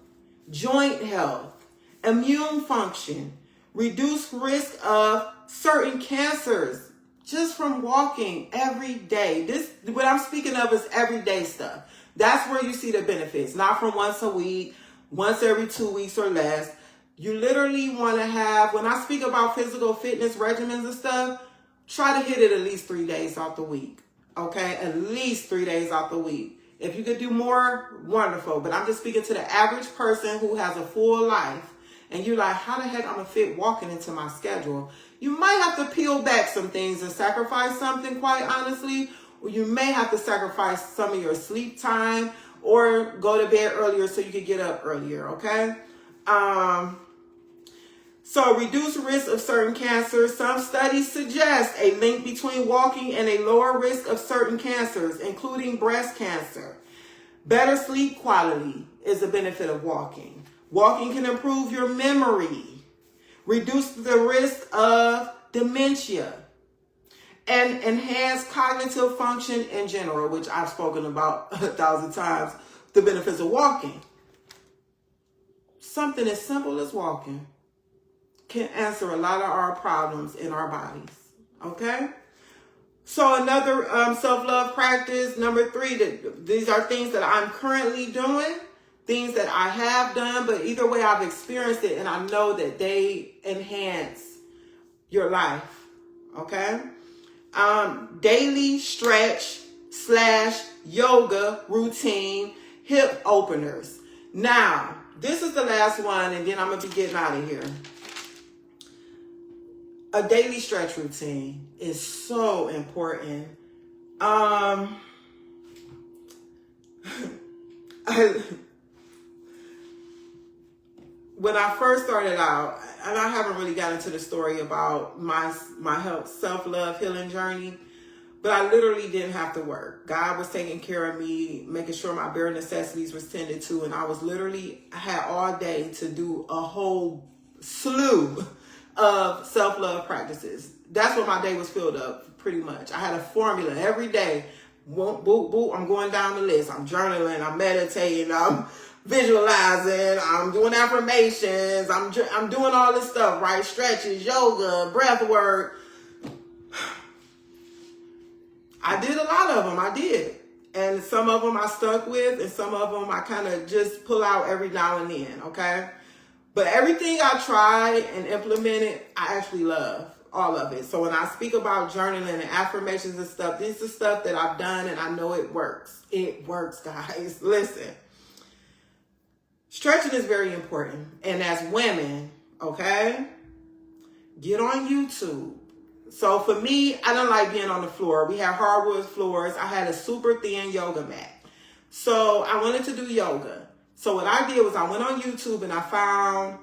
joint health, immune function, reduced risk of certain cancers just from walking every day. What I'm speaking of is everyday stuff. That's where you see the benefits, not from once a week, once every 2 weeks or less. You literally want to have, when I speak about physical fitness regimens and stuff, try to hit it at least 3 days out the week. Okay? At least 3 days out the week. If you could do more, wonderful. But I'm just speaking to the average person who has a full life. And you're like, how the heck I'm going to fit walking into my schedule? You might have to peel back some things and sacrifice something, quite honestly. Or you may have to sacrifice some of your sleep time or go to bed earlier so you can get up earlier, okay? So reduce risk of certain cancers. Some studies suggest a link between walking and a lower risk of certain cancers, including breast cancer. Better sleep quality is a benefit of walking. Walking can improve your memory, reduce the risk of dementia, and enhance cognitive function in general, which I've spoken about 1,000 times, the benefits of walking. Something as simple as walking can answer a lot of our problems in our bodies, okay? So another self-love practice, number 3, these are things that I'm currently doing, things that I have done, but either way I've experienced it and I know that they enhance your life, okay? Daily stretch / yoga routine, hip openers. Now, this is the last one and then I'm going to be getting out of here. a daily stretch routine is so important. When I first started out, and I haven't really gotten into the story about my health, self-love, healing journey, but I literally didn't have to work. God was taking care of me, making sure my bare necessities was tended to, and I had all day to do a whole slew of self-love practices. That's what my day was filled up, pretty much. I had a formula every day. Boop, boop, boop, I'm going down the list. I'm journaling, I'm meditating, I'm visualizing, I'm doing affirmations, I'm doing all this stuff, right? Stretches, yoga, breath work. I did a lot of them, I did. And some of them I stuck with, and some of them I kind of just pull out every now and then, okay? But everything I tried and implemented, I actually love. All of it. So when I speak about journaling and affirmations and stuff, this is stuff that I've done and I know it works. It works, guys. Listen. Stretching is very important. And as women, okay, get on YouTube. So for me, I don't like being on the floor. We have hardwood floors. I had a super thin yoga mat. So I wanted to do yoga. So what I did was I went on YouTube and I found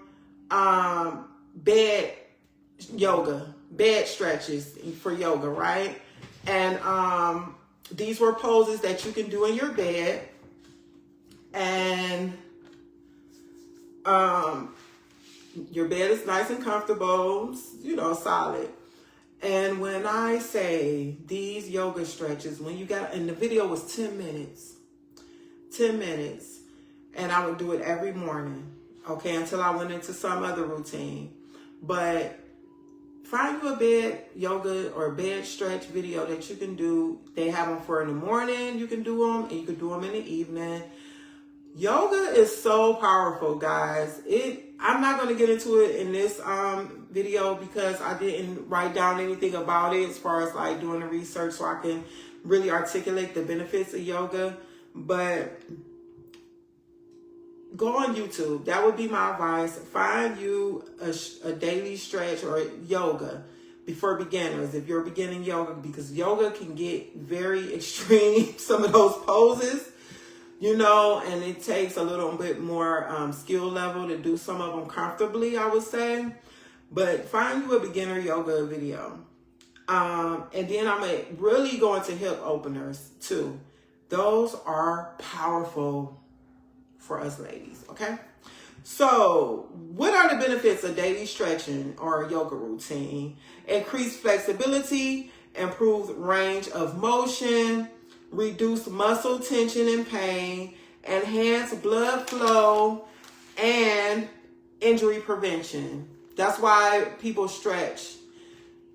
bed stretches for yoga, right? And these were poses that you can do in your bed. And your bed is nice and comfortable, solid. And when I say these yoga stretches, and the video was 10 minutes, and I would do it every morning, okay, until I went into some other routine. But find you a bed yoga or bed stretch video that you can do. They have them for in the morning, you can do them, and you can do them in the evening. Yoga is so powerful, guys. I'm not going to get into it in this video because I didn't write down anything about it as far as like doing the research so I can really articulate the benefits of yoga. But go on YouTube. That would be my advice. Find you a daily stretch or yoga for beginners if you're beginning yoga, because yoga can get very extreme, some of those poses, and it takes a little bit more skill level to do some of them comfortably, I would say. But find you a beginner yoga video. And then I'm really go into hip openers too. Those are powerful for us ladies, okay? So, what are the benefits of daily stretching or yoga routine? Increased flexibility, improved range of motion, reduced muscle tension and pain, enhanced blood flow, and injury prevention. That's why people stretch.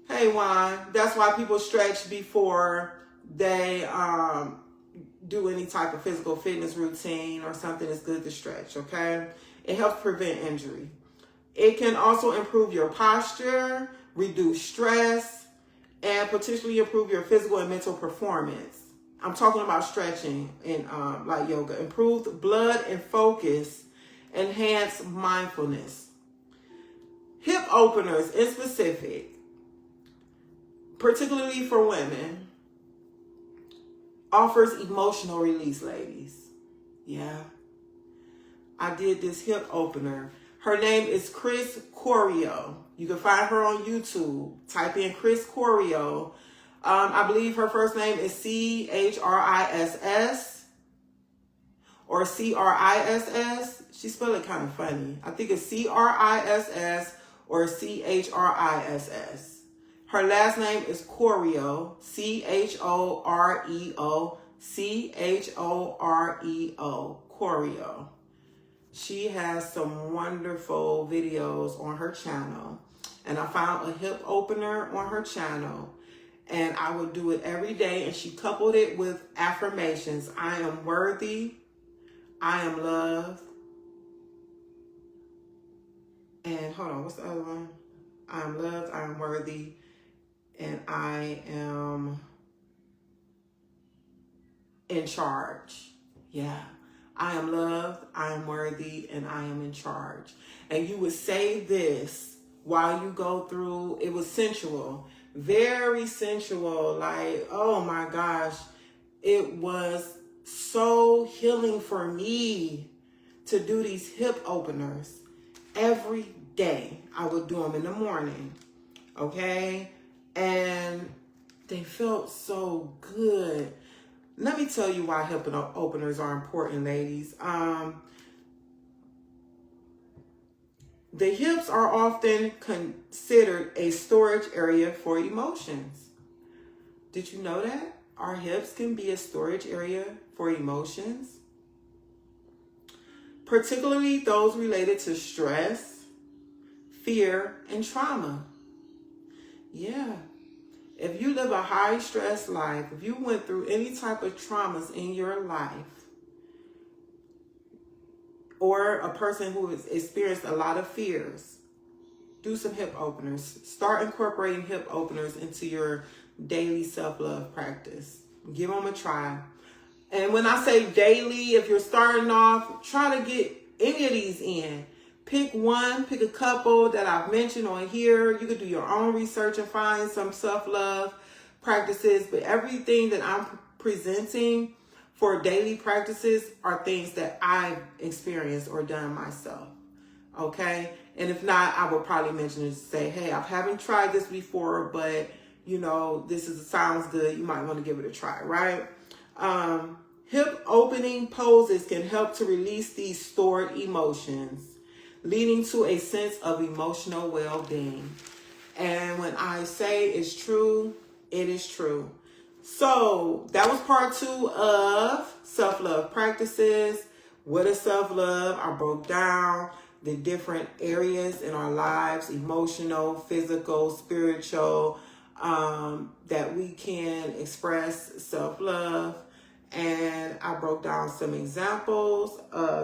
Hey, Juan, that's why people stretch before they do any type of physical fitness routine or something. It's good to stretch, okay? It helps prevent injury. It can also improve your posture, reduce stress, and potentially improve your physical and mental performance. I'm talking about stretching in like yoga. Improved blood and focus, enhanced mindfulness. Hip openers in specific, particularly for women, offers emotional release, ladies. Yeah. I did this hip opener. Her name is Chris Corio. You can find her on YouTube. Type in Chris Corio. I believe her first name is Chriss or Criss. She spelled it kind of funny. I think it's Criss or Chriss. Her last name is Corio, Choreo, Corio. She has some wonderful videos on her channel. And I found a hip opener on her channel. And I would do it every day. And she coupled it with affirmations. I am worthy. I am loved. And hold on, what's the other one? I am loved, I am worthy, and I am in charge. Yeah. I am loved, I am worthy, and I am in charge. And you would say this while you go through. It was sensual, very sensual. Like, oh my gosh, it was so healing for me to do these hip openers every day. I would do them in the morning, okay? And they felt so good. Let me tell you why hip openers are important, ladies. The hips are often considered a storage area for emotions. Did you know that? Our hips can be a storage area for emotions, particularly those related to stress, fear, and trauma. Yeah. If you live a high stress life, if you went through any type of traumas in your life, or a person who has experienced a lot of fears, do some hip openers. Start incorporating hip openers into your daily self-love practice. Give them a try. And when I say daily, if you're starting off, try to get any of these in. Pick one, pick a couple that I've mentioned on here. You could do your own research and find some self-love practices, but everything that I'm presenting for daily practices are things that I've experienced or done myself, okay? And if not, I will probably mention it and say, hey, I haven't tried this before, but, you know, sounds good. You might want to give it a try, right? Hip opening poses can help to release these stored emotions, leading to a sense of emotional well-being. And when I say it's true, it is true. So that was part 2 of self-love practices. What is self-love? I broke down the different areas in our lives, emotional, physical, spiritual, that we can express self-love. And I broke down some examples.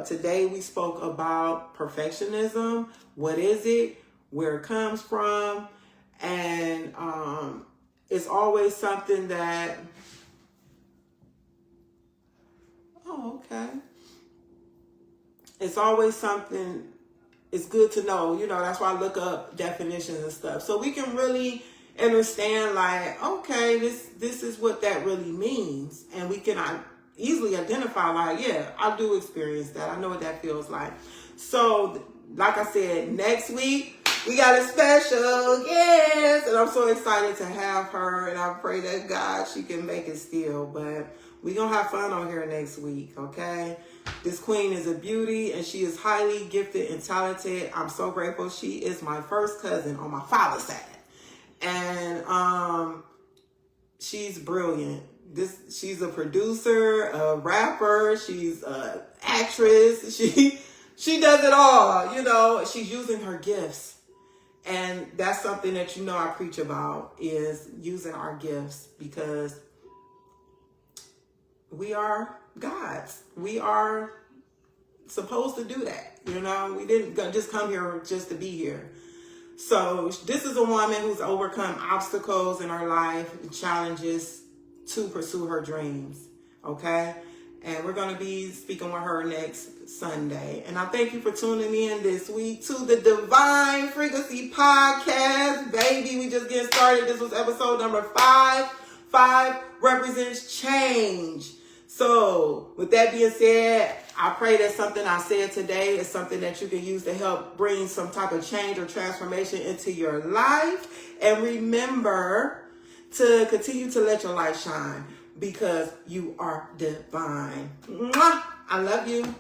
Today we spoke about perfectionism. What is it? Where it comes from? And it's always something that, it's always something, it's good to know, you know, that's why I look up definitions and stuff. So we can really understand, like, okay, this is what that really means. And we can easily identify, like, yeah, I do experience that. I know what that feels like. So, like I said, next week, we got a special guest, and I'm so excited to have her, and I pray that God, she can make it still, but we're going to have fun on here next week, okay? This queen is a beauty, and she is highly gifted and talented. I'm so grateful. She is my first cousin on my father's side, and she's brilliant. She's a producer, a rapper, she's an actress, she does it all, you know. She's using her gifts. And that's something that, you know, I preach about, is using our gifts, because we are gods. We are supposed to do that. You know, we didn't just come here just to be here. So this is a woman who's overcome obstacles in her life and challenges to pursue her dreams. Okay. And we're going to be speaking with her next Sunday. And I thank you for tuning in this week to the Divine Frequency Podcast. Baby, we just getting started. This was episode number 5. 5 represents change. So with that being said, I pray that something I said today is something that you can use to help bring some type of change or transformation into your life. And remember to continue to let your light shine, because you are divine. Mwah! I love you.